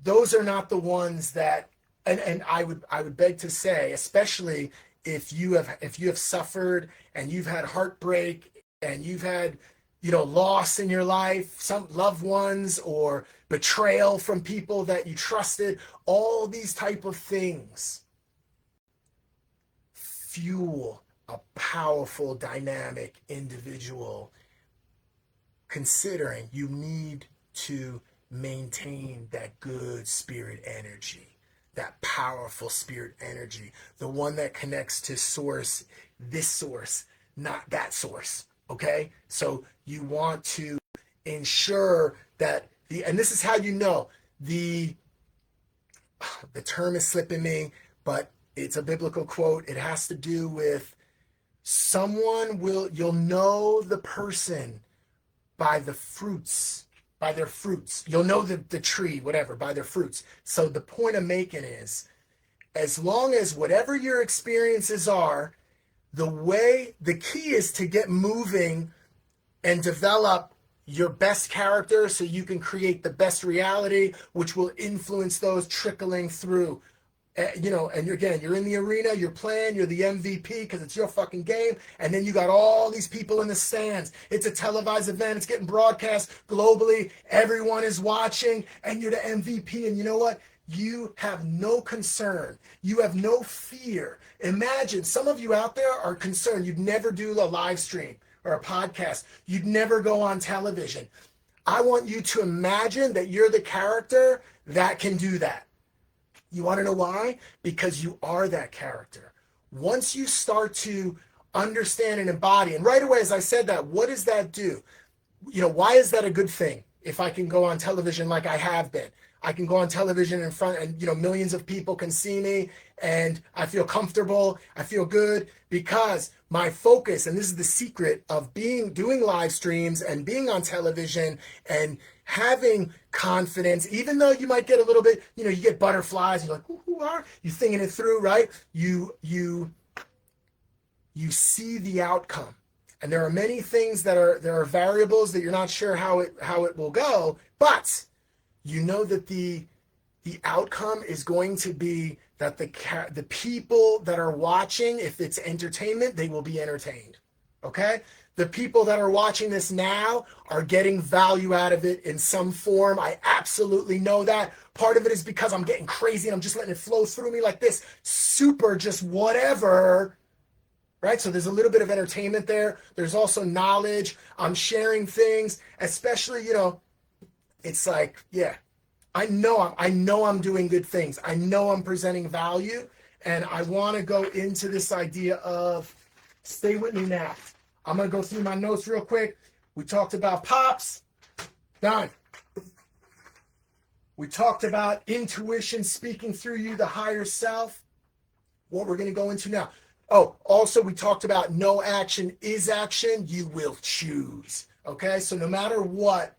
Those are not the ones that, and I would beg to say, especially if you have suffered and you've had heartbreak and you've had, loss in your life, some loved ones or betrayal from people that you trusted, all these type of things fuel a powerful, dynamic individual. Considering you need to maintain that good spirit energy, that powerful spirit energy, the one that connects to source, this source, not that source. Okay, so you want to ensure that and this is how the term is slipping me, but it's a biblical quote. It has to do with you'll know the person by the fruits, by their fruits. You'll know the tree, whatever, by their fruits. So the point I'm making is, as long as whatever your experiences are, the key is to get moving and develop your best character so you can create the best reality, which will influence those trickling through. And again, you're in the arena, you're playing, you're the MVP because it's your fucking game. And then you got all these people in the stands. It's a televised event. It's getting broadcast globally. Everyone is watching and you're the MVP. And you know what? You have no concern. You have no fear. Imagine some of you out there are concerned. You'd never do a live stream or a podcast. You'd never go on television. I want you to imagine that you're the character that can do that. You want to know why? Because you are that character. Once you start to understand and embody, and right away, as I said that, what does that do? Why is that a good thing? If I can go on television like I have been, I can go on television in front and, millions of people can see me and I feel comfortable. I feel good because my focus, and this is the secret of doing live streams and being on television and having confidence, even though you might get a little bit, you get butterflies, you're like, who are you thinking it through, right? You see the outcome. And there are many things there are variables that you're not sure how it will go, but you know that the outcome is going to be that the people that are watching, if it's entertainment, they will be entertained. Okay? The people that are watching this now are getting value out of it in some form. I absolutely know that. Part of it is because I'm getting crazy and I'm just letting it flow through me like this. Super, just whatever. Right? So there's a little bit of entertainment there. There's also knowledge. I'm sharing things, especially, it's like, yeah, I know I'm doing good things. I know I'm presenting value. And I want to go into this idea of, stay with me now. I'm going to go through my notes real quick. We talked about pops. Done. We talked about intuition speaking through you, the higher self. What we're going to go into now. Oh, also we talked about no action is action. You will choose. Okay? So no matter what,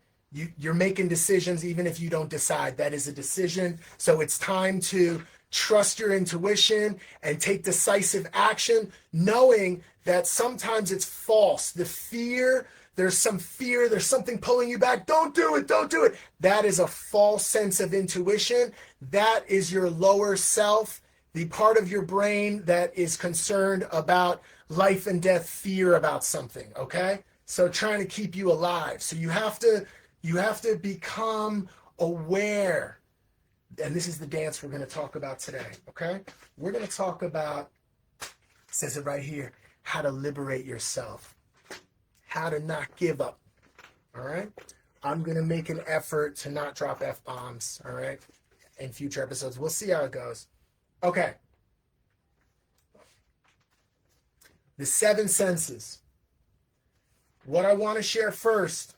you're making decisions even if you don't decide. That is a decision. So it's time to trust your intuition and take decisive action, knowing that sometimes it's false. The fear, there's something pulling you back. Don't do it. That is a false sense of intuition. That is your lower self the part of your brain that is concerned about life and death fear about something, okay? So trying to keep you alive. So you have to become aware. And this is the dance we're going to talk about today, okay? We're going to talk about, it says it right here, how to liberate yourself, how to not give up, all right? I'm going to make an effort to not drop F-bombs, all right, in future episodes. We'll see how it goes. Okay. The 7 senses. What I want to share first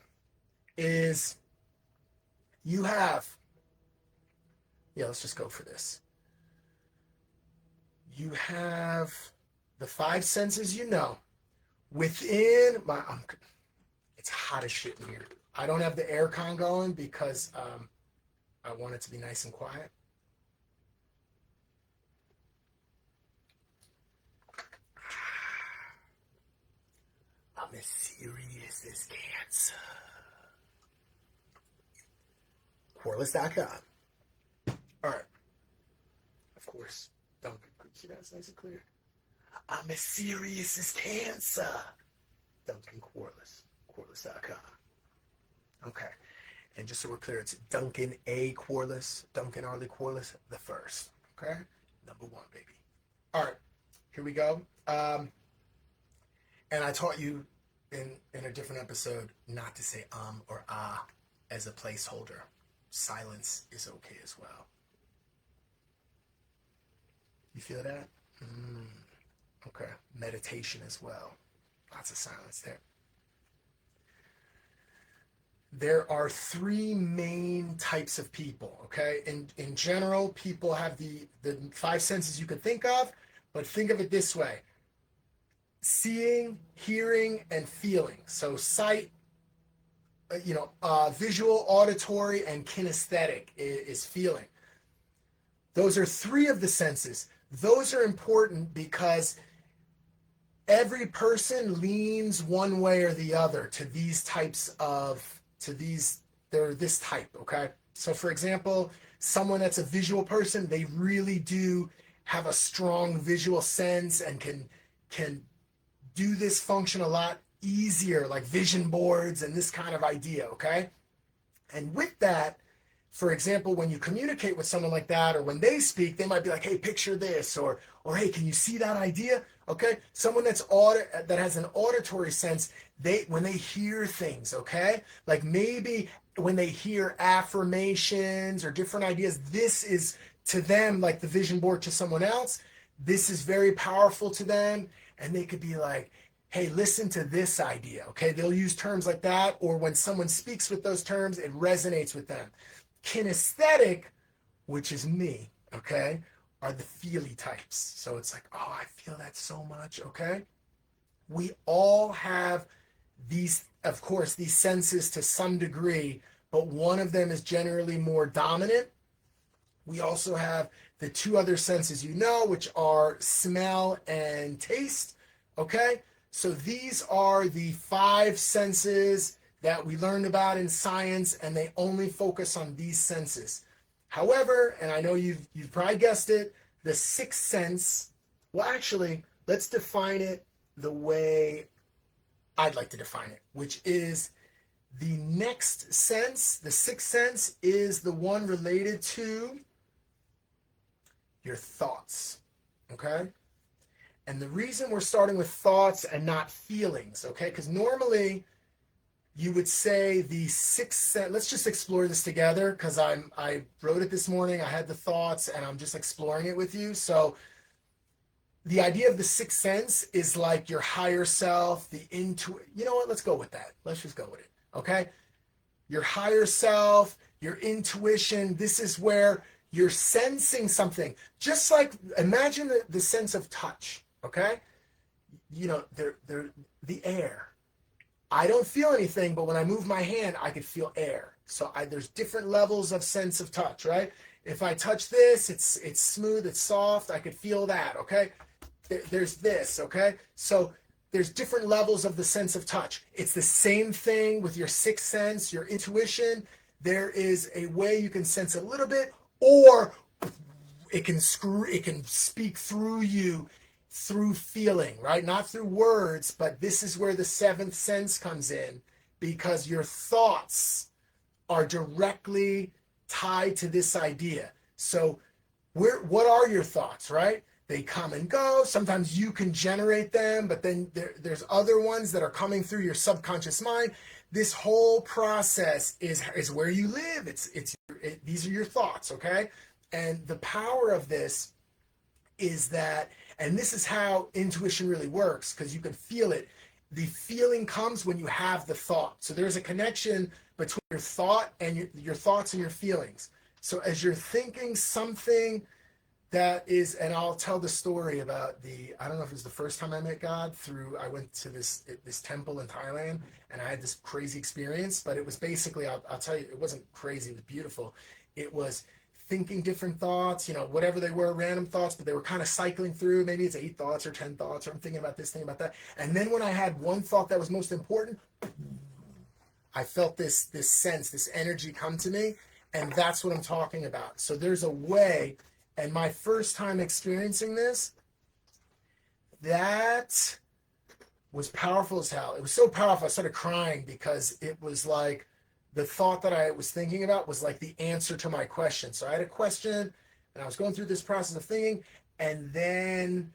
is you have, let's just go for this. You have the 5 senses within my, it's hot as shit in here. I don't have the aircon going because I want it to be nice and quiet. I'm as serious as cancer. QUARLESS.com. All right. Of course. Don't see that's nice and clear. I'm as serious as cancer. Duncan Quarless. QUARLESS.com. Okay. And just so we're clear, it's Duncan A. Quarless, Duncan Arley Quarless, the first. Okay? Number 1, baby. All right. Here we go. And I taught you in a different episode not to say or ah as a placeholder. Silence is okay as well. You feel that? Okay. Meditation as well. Lots of silence there. There are 3 main types of people, okay? In general, people have the 5 senses you could think of, but think of it this way. Seeing, hearing, and feeling. So sight, visual, auditory, and kinesthetic is feeling. Those are 3 of the senses. Those are important because every person leans one way or the other to these types of, they're this type, okay? So for example, someone that's a visual person, they really do have a strong visual sense and can do this function a lot easier, like vision boards and this kind of idea, okay? And with that, for example, when you communicate with someone like that, or when they speak, they might be like, hey, picture this, or hey, can you see that idea? Okay, someone that has an auditory sense, when they hear things, okay, like maybe when they hear affirmations or different ideas, this is to them like the vision board to someone else. This is very powerful to them, and they could be like, hey, listen to this idea, okay? They'll use terms like that, or when someone speaks with those terms, it resonates with them. Kinesthetic, which is me, okay, are the feely types. So it's like, oh, I feel that so much, okay? We all have these, of course, these senses to some degree, but one of them is generally more dominant. We also have the 2 other senses which are smell and taste, okay? So these are the 5 senses that we learned about in science, and they only focus on these senses. However, and I know you've probably guessed it, the 6th sense, well, actually, let's define it the way I'd like to define it, which is the next sense. The 6th sense is the one related to your thoughts, okay? And the reason we're starting with thoughts and not feelings, okay? Because normally you would say the 6th sense, let's just explore this together, because I wrote it this morning, I had the thoughts, and I'm just exploring it with you. So the idea of the 6th sense is like your higher self, you know what, let's go with that. Let's just go with it, okay? Your higher self, your intuition, this is where you're sensing something. Just like, imagine the sense of touch, okay? They're the air. I don't feel anything, but when I move my hand, I could feel air. So there's different levels of sense of touch, right? If I touch this, it's smooth, it's soft, I could feel that, okay? There's this, okay? So there's different levels of the sense of touch. It's the same thing with your 6th sense, your intuition. There is a way you can sense a little bit, or it can speak through you through feeling, right? Not through words, but this is where the seventh sense comes in, because your thoughts are directly tied to this idea. So what are your thoughts, right? They come and go. Sometimes you can generate them, but then there's other ones that are coming through your subconscious mind. This whole process is where you live. These are your thoughts, okay? And the power of this is that, and this is how intuition really works, because you can feel it. The feeling comes when you have the thought. So there's a connection between your thought and your thoughts and your feelings. So as you're thinking something that is, and I'll tell the story about I don't know if it was the first time I met God I went to this temple in Thailand, and I had this crazy experience, but it was basically, I'll tell you, it wasn't crazy, it was beautiful. It was thinking different thoughts, whatever they were, random thoughts, but they were kind of cycling through. Maybe it's 8 thoughts or 10 thoughts, or I'm thinking about this, thinking about that. And then when I had one thought that was most important, I felt this sense, this energy come to me. And that's what I'm talking about. So there's a way, and my first time experiencing this, that was powerful as hell. It was so powerful, I started crying, because it was like, the thought that I was thinking about was like the answer to my question. So I had a question, and I was going through this process of thinking, and then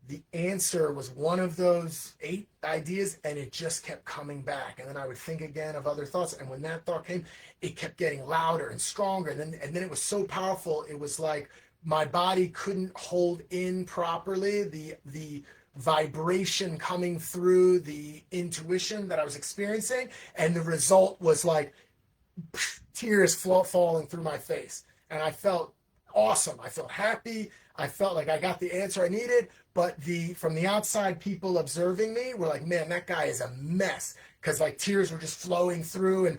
the answer was one of those 8 ideas, and it just kept coming back. And then I would think again of other thoughts, and when that thought came, it kept getting louder and stronger. And then it was so powerful, it was like my body couldn't hold in properly the vibration coming through the intuition that I was experiencing, and the result was like tears falling through my face. And I felt awesome. I felt happy. I felt like I got the answer I needed. But from the outside, people observing me were like, man, that guy is a mess, because like tears were just flowing through, and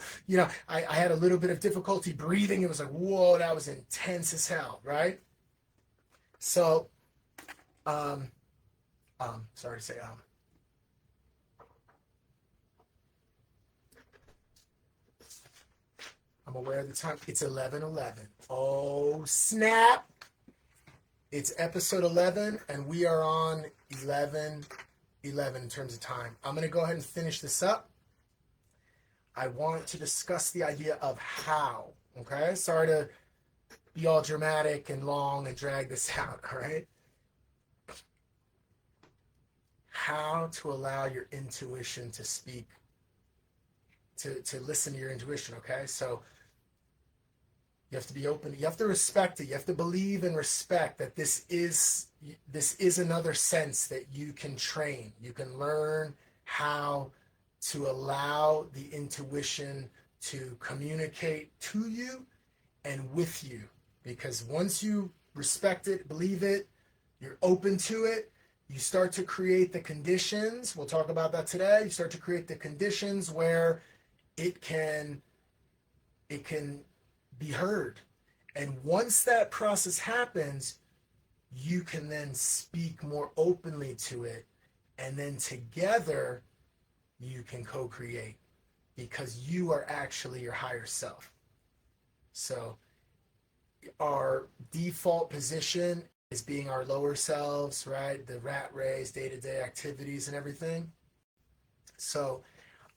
I had a little bit of difficulty breathing. It was like, whoa, that was intense as hell, right? So sorry to say I'm aware of the time. It's 11:11. Oh, snap. It's episode 11, and we are on 11:11 in terms of time. I'm going to go ahead and finish this up. I want to discuss the idea of how, okay? Sorry to be all dramatic and long and drag this out, all right? How to allow your intuition to speak, to listen to your intuition, okay? So you have to be open. You have to respect it. You have to believe and respect that this is another sense that you can train. You can learn how to allow the intuition to communicate to you and with you. Because once you respect it, believe it, you're open to it, you start to create the conditions. We'll talk about that today. You start to create the conditions where it can be heard. And once that process happens, you can then speak more openly to it. And then together, you can co-create, because you are actually your higher self. So our default position is being our lower selves, right? The rat race, day-to-day activities and everything. So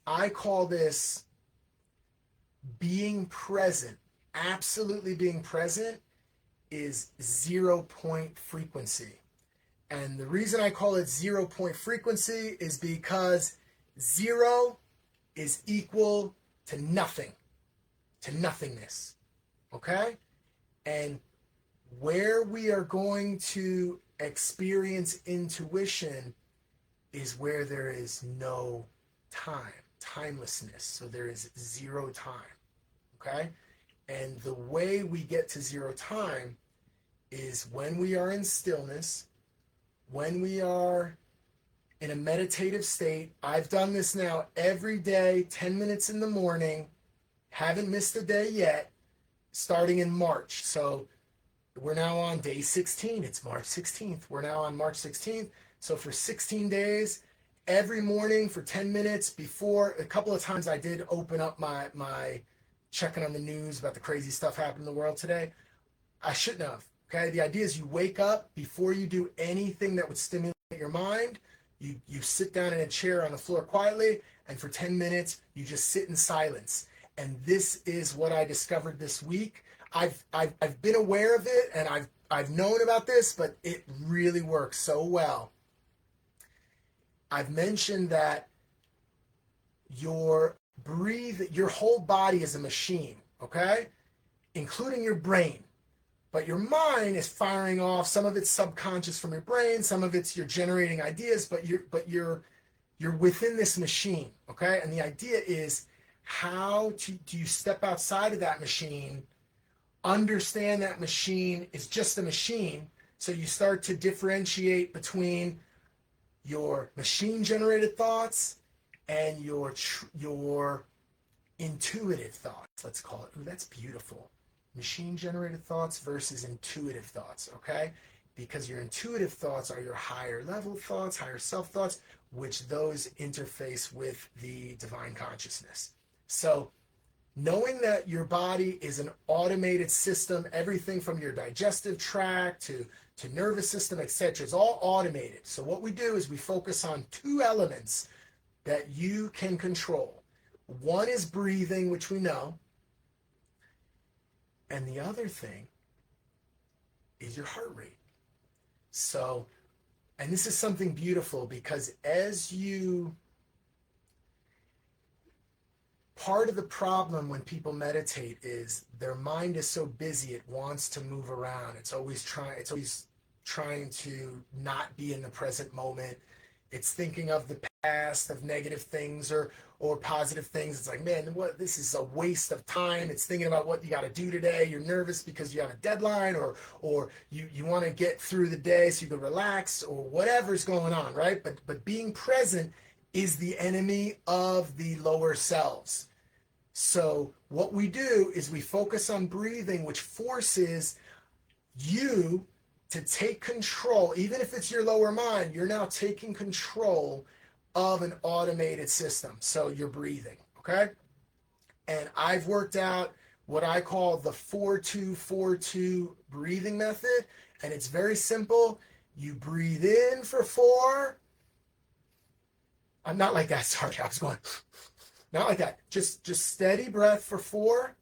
I call this being present. Absolutely being present is 0 point frequency. And the reason I call it 0 point frequency is because 0 is equal to nothing, to nothingness, okay? And where we are going to experience intuition is where there is no time, timelessness. So there is 0 time, okay? And the way we get to 0 time is when we are in stillness, when we are in a meditative state. I've done this now every day, 10 minutes in the morning, haven't missed a day yet, starting in March. So we're now on day 16. It's March 16th. We're now on March 16th. So for 16 days, every morning for 10 minutes before, a couple of times I did open up my checking on the news about the crazy stuff happening in the world today. I shouldn't have. Okay, the idea is you wake up before you do anything that would stimulate your mind. You sit down in a chair on the floor quietly, and for 10 minutes you just sit in silence. And this is what I discovered this week. I've been aware of it, and I've known about this, but it really works so well. I've mentioned that your whole body is a machine, okay, including your brain. But your mind is firing off. Some of it's subconscious from your brain, some of it's you're generating ideas, but you're within this machine, okay? And the idea is, do you step outside of that machine, understand that machine is just a machine, so you start to differentiate between your machine generated thoughts and your intuitive thoughts, let's call it. Ooh, that's beautiful. Machine generated thoughts versus intuitive thoughts, okay? Because your intuitive thoughts are your higher level thoughts, higher self thoughts, which those interface with the divine consciousness. So knowing that your body is an automated system, everything from your digestive tract to nervous system, etc., is all automated. So what we do is we focus on two elements that you can control. One is breathing, which we know. And the other thing is your heart rate. So, and this is something beautiful, because part of the problem when people meditate is their mind is so busy, it wants to move around. It's always trying to not be in the present moment. It's thinking of the past, of negative things or positive things. It's like, man, this is a waste of time. It's thinking about what you got to do today. You're nervous because you have a deadline, or you want to get through the day so you can relax, or whatever's going on, right? But being present is the enemy of the lower selves. So what we do is we focus on breathing, which forces you to take control. Even if it's your lower mind, you're now taking control of an automated system. So you're breathing, okay? And I've worked out what I call the 4-2-4-2 breathing method, and it's very simple. You breathe in for 4. I'm not like that. Sorry, I was going, not like that. Just steady breath for 4.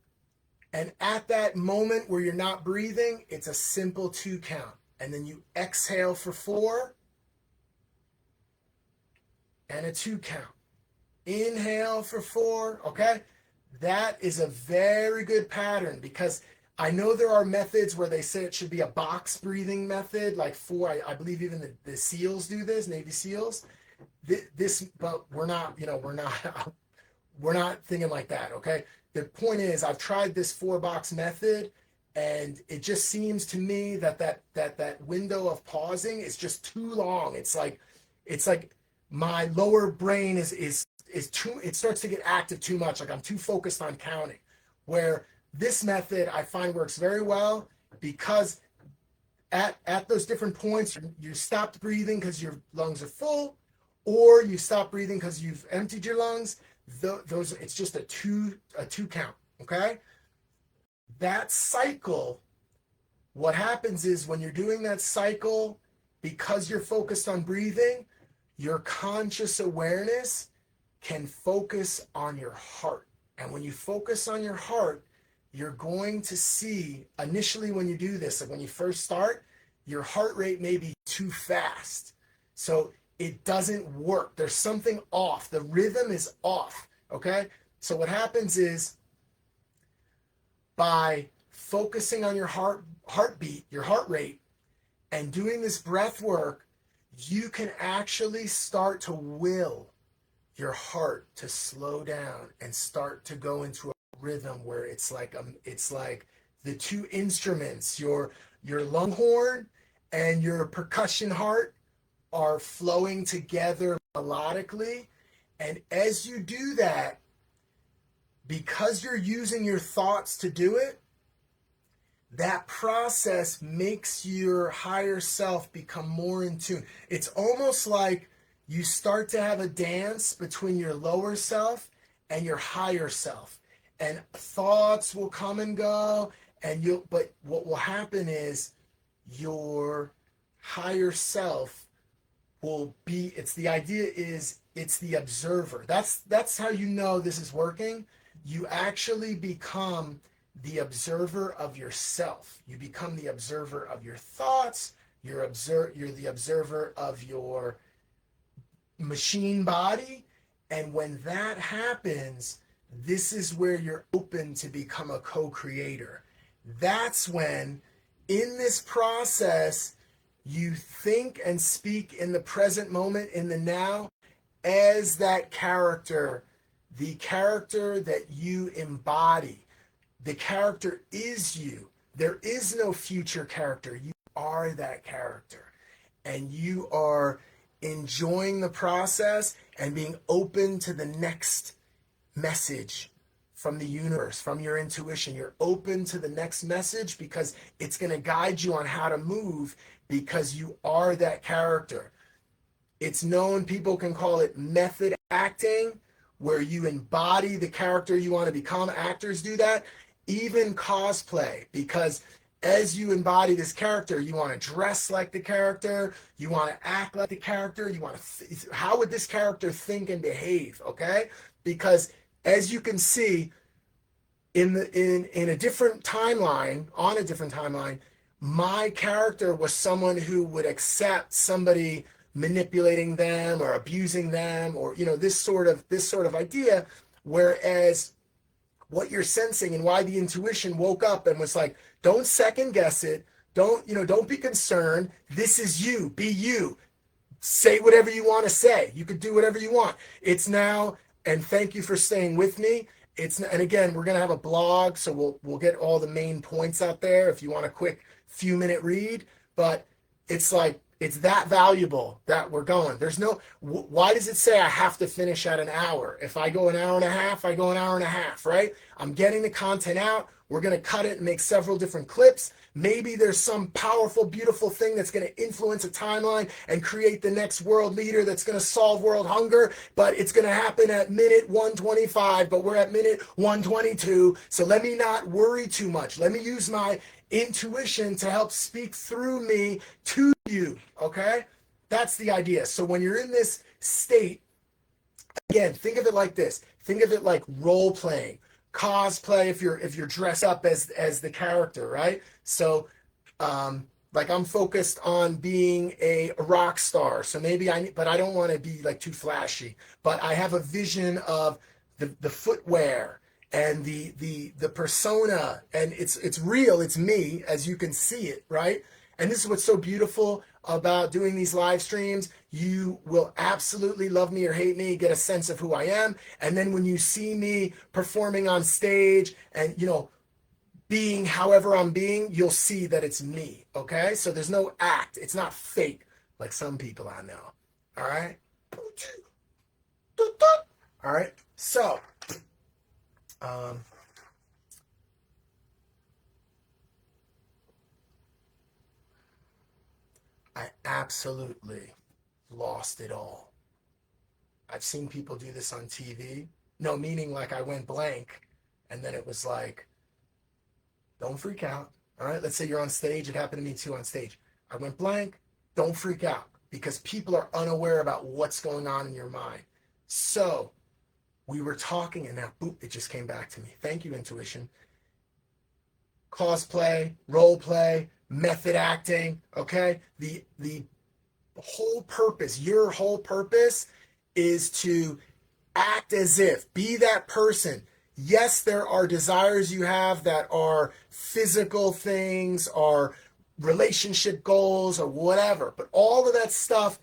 And at that moment where you're not breathing, it's a simple 2 count. And then you exhale for 4 and a 2 count. Inhale for 4, okay? That is a very good pattern, because I know there are methods where they say it should be a box breathing method, like 4. I believe even the SEALs do this, Navy SEALs. But we're not thinking like that, okay? The point is, I've tried this 4-box method, and it just seems to me that window of pausing is just too long. It's like my lower brain is too, it starts to get active too much. Like I'm too focused on counting. Where this method I find works very well, because at those different points, you stopped breathing because your lungs are full, or you stop breathing because you've emptied your lungs. Those, it's just a two count, okay? That cycle, what happens is when you're doing that cycle, because you're focused on breathing, your conscious awareness can focus on your heart. And when you focus on your heart, you're going to see, initially when you do this, like when you first start, your heart rate may be too fast. So it doesn't work. There's something off. The rhythm is off, okay? So what happens is, by focusing on your heartbeat, your heart rate, and doing this breath work, you can actually start to will your heart to slow down and start to go into a rhythm where it's like the two instruments, your lung horn and your percussion heart, are flowing together melodically. And as you do that, because you're using your thoughts to do it, that process makes your higher self become more in tune. It's almost like you start to have a dance between your lower self and your higher self. And thoughts will come and go, but what will happen is your higher self will be, it's the idea is it's the observer. That's how you know this is working. You actually become the observer of yourself. You become the observer of your thoughts. You're the observer of your machine body. And when that happens, this is where you're open to become a co-creator. That's when, in this process, you think and speak in the present moment, in the now, as that character, the character that you embody. The character is you. There is no future character. You are that character. And you are enjoying the process and being open to the next message from the universe, from your intuition. You're open to the next message because it's going to guide you on how to move because you are that character. It's known, people can call it method acting, where you embody the character you want to become. Actors do that. Even cosplay, because as you embody this character, you want to dress like the character, you want to act like the character, you want to, how would this character think and behave, okay? Because as you can see, in a different timeline, on a different timeline, my character was someone who would accept somebody manipulating them or abusing them, or this sort of idea. Whereas what you're sensing, and why the intuition woke up and was like, don't second guess it, don't be concerned, this is you, be you, say whatever you want to say, you could do whatever you want. It's now, and thank you for staying with me. And again, we're going to have a blog, so we'll get all the main points out there if you want a quick few minute read. But it's like, it's that valuable that we're going. There's no, why does it say I have to finish at an hour? If I go an hour and a half, I go an hour and a half, right? I'm getting the content out. We're going to cut it and make several different clips. Maybe there's some powerful, beautiful thing that's going to influence a timeline and create the next world leader that's going to solve world hunger, but it's going to happen at minute 125, but we're at minute 122. So let me not worry too much. Let me use my intuition to help speak through me to you, okay? That's the idea. So when you're in this state, again, think of it like this. Think of it like role playing, cosplay. If you're dressed up as the character, right? So, like I'm focused on being a rock star. So maybe but I don't want to be like too flashy. But I have a vision of the footwear and the persona, and it's real, it's me, as you can see it, right? And this is what's so beautiful about doing these live streams. You will absolutely love me or hate me, get a sense of who I am, and then when you see me performing on stage and being however I'm being, you'll see that it's me, okay? So there's no act, it's not fake like some people I know. All right, all right, so I absolutely lost it all. I've seen people do this on TV. No, meaning like I went blank and then it was like, don't freak out. All right, let's say you're on stage. It happened to me too on stage. I went blank. Don't freak out because people are unaware about what's going on in your mind. So we were talking and now, boop, it just came back to me. Thank you, intuition. Cosplay, role play, method acting, okay? The whole purpose, your whole purpose is to act as if, be that person. Yes, there are desires you have that are physical things or relationship goals or whatever, but all of that stuff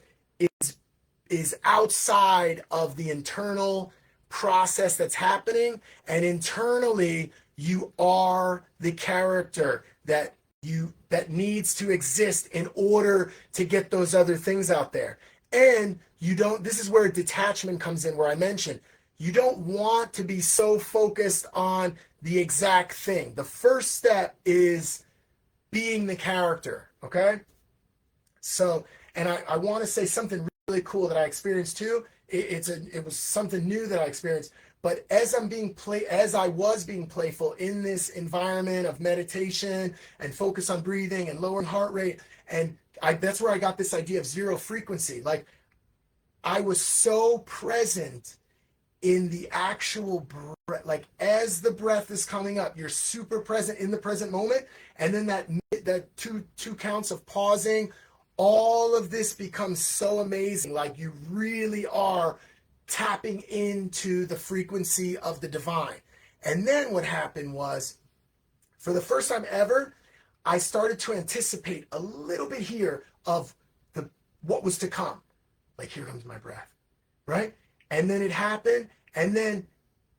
is outside of the internal process that's happening, and internally you are the character that needs to exist in order to get those other things out there. And you don't, this is where detachment comes in, where I mentioned you don't want to be so focused on the exact thing. The first step is being the character, okay? So, and I want to say something really cool that I experienced too. It was something new that I experienced. But as I was being playful in this environment of meditation and focus on breathing and lowering heart rate, and that's where I got this idea of zero frequency. Like, I was so present in the actual breath, like as the breath is coming up, you're super present in the present moment, and then that two counts of pausing, all of this becomes so amazing. Like, you really are tapping into the frequency of the divine. And then what happened was, for the first time ever, I started to anticipate a little bit here of what was to come. Like, here comes my breath, right? And then it happened, and then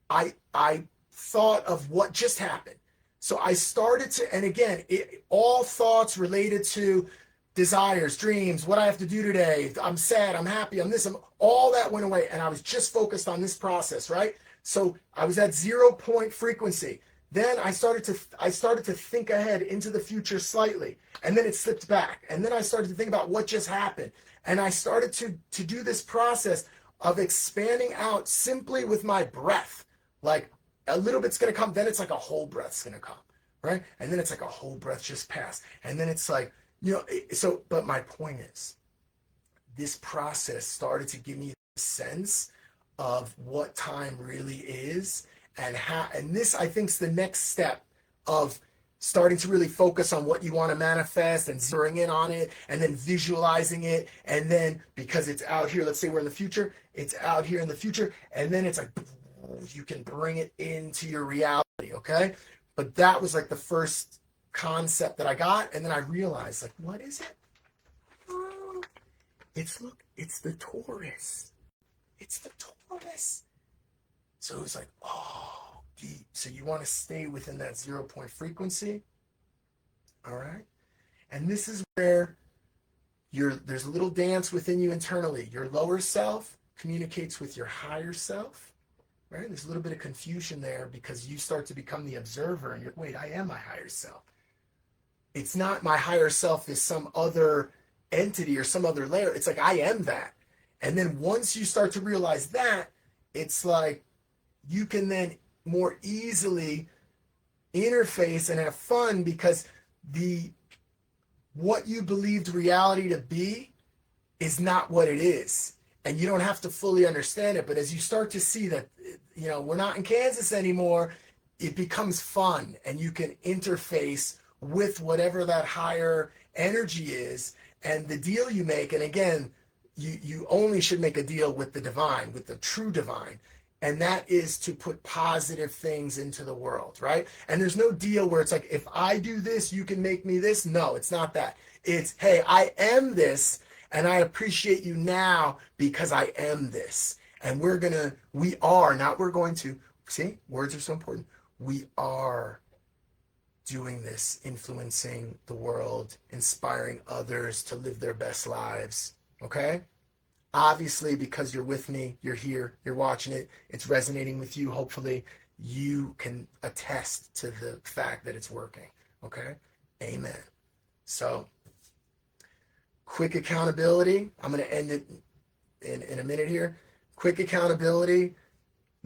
I thought of what just happened. So I started to, and again, all thoughts related to desires, dreams, what I have to do today, I'm sad, I'm happy, all that went away, and I was just focused on this process, right? So I was at 0 point frequency. Then I started to think ahead into the future slightly, and then it slipped back. And then I started to think about what just happened. And I started to do this process of expanding out simply with my breath. Like, a little bit's going to come, then it's like a whole breath's going to come, right? And then it's like a whole breath just passed. And then it's like, but my point is, this process started to give me a sense of what time really is, and this, I think, is the next step of starting to really focus on what you want to manifest and zeroing in on it and then visualizing it. And then, because it's out here, let's say we're in the future, it's out here in the future, and then it's like, you can bring it into your reality, okay? But that was like the first concept that I got, and then I realized, like, what is it? Oh, it's the Taurus. It's the Taurus. So it was like, oh, deep. So you want to stay within that 0 point frequency, all right? And this is where there's a little dance within you internally. Your lower self communicates with your higher self, right? There's a little bit of confusion there because you start to become the observer, and wait, I am my higher self. It's not my higher self is some other entity or some other layer. It's like, I am that. And then once you start to realize that, it's like you can then more easily interface and have fun, because what you believed reality to be is not what it is. And you don't have to fully understand it. But as you start to see that, we're not in Kansas anymore, it becomes fun, and you can interface with whatever that higher energy is, and the deal you make. And again, you only should make a deal with the divine, with the true divine. And that is to put positive things into the world, right? And there's no deal where it's like, if I do this, you can make me this. No, it's not that. It's, hey, I am this, and I appreciate you now because I am this. And we're going to, see, words are so important. We are doing this, influencing the world, inspiring others to live their best lives, okay? Obviously, because you're with me, you're here, you're watching it, it's resonating with you. Hopefully, you can attest to the fact that it's working, okay? Amen. So, quick accountability. I'm going to end it in a minute here. Quick accountability.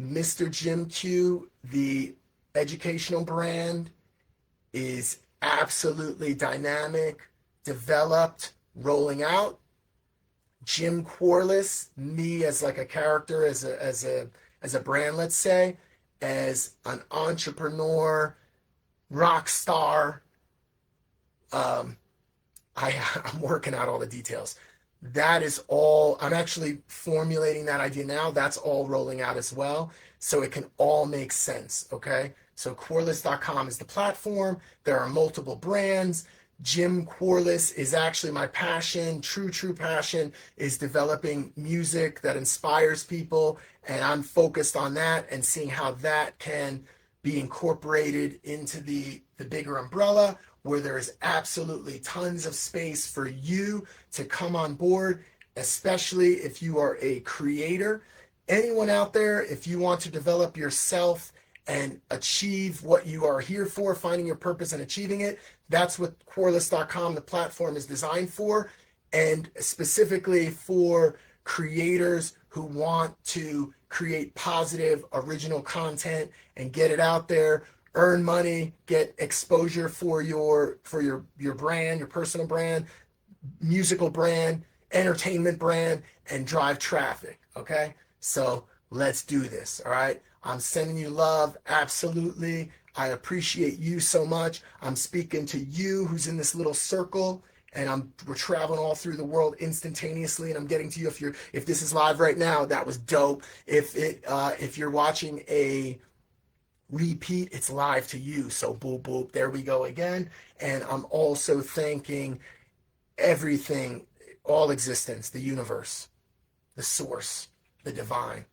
Mr. Jim Q, the educational brand, is absolutely dynamic, developed, rolling out. Jim QUARLESS, me as like a character, as a brand, let's say, as an entrepreneur, rock star. I'm working out all the details. That is all, I'm actually formulating that idea now. That's all rolling out as well. So it can all make sense, okay? So QUARLESS.com is the platform. There are multiple brands. Jim QUARLESS is actually my passion. True passion is developing music that inspires people. And I'm focused on that and seeing how that can be incorporated into the bigger umbrella, where there is absolutely tons of space for you to come on board, especially if you are a creator. Anyone out there, if you want to develop yourself and achieve what you are here for, finding your purpose and achieving it, that's what QUARLESS.com, the platform, is designed for, and specifically for creators who want to create positive, original content and get it out there, earn money, get exposure for your brand, your personal brand, musical brand, entertainment brand, and drive traffic. Okay? So let's do this. All right? I'm sending you love. Absolutely. I appreciate you so much. I'm speaking to you who's in this little circle, and we're traveling all through the world instantaneously, and I'm getting to you. If this is live right now, that was dope. If you're watching a repeat, it's live to you. So boop boop, there we go again. And I'm also thanking everything, all existence, the universe, the source, the divine.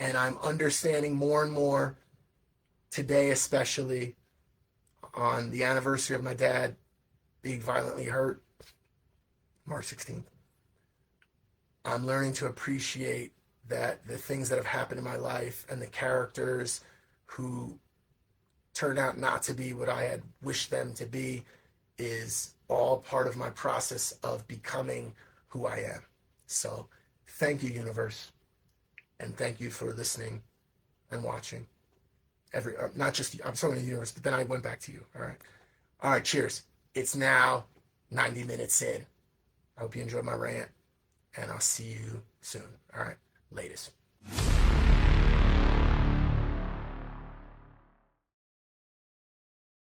And I'm understanding more and more today, especially on the anniversary of my dad being violently hurt, March 16th. I'm learning to appreciate that the things that have happened in my life and the characters who turned out not to be what I had wished them to be is all part of my process of becoming who I am. So thank you, universe. And thank you for listening and watching. Not just, I'm talking to the universe, but then I went back to you. All right. All right. Cheers. It's now 90 minutes in. I hope you enjoyed my rant, and I'll see you soon. All right. Latest.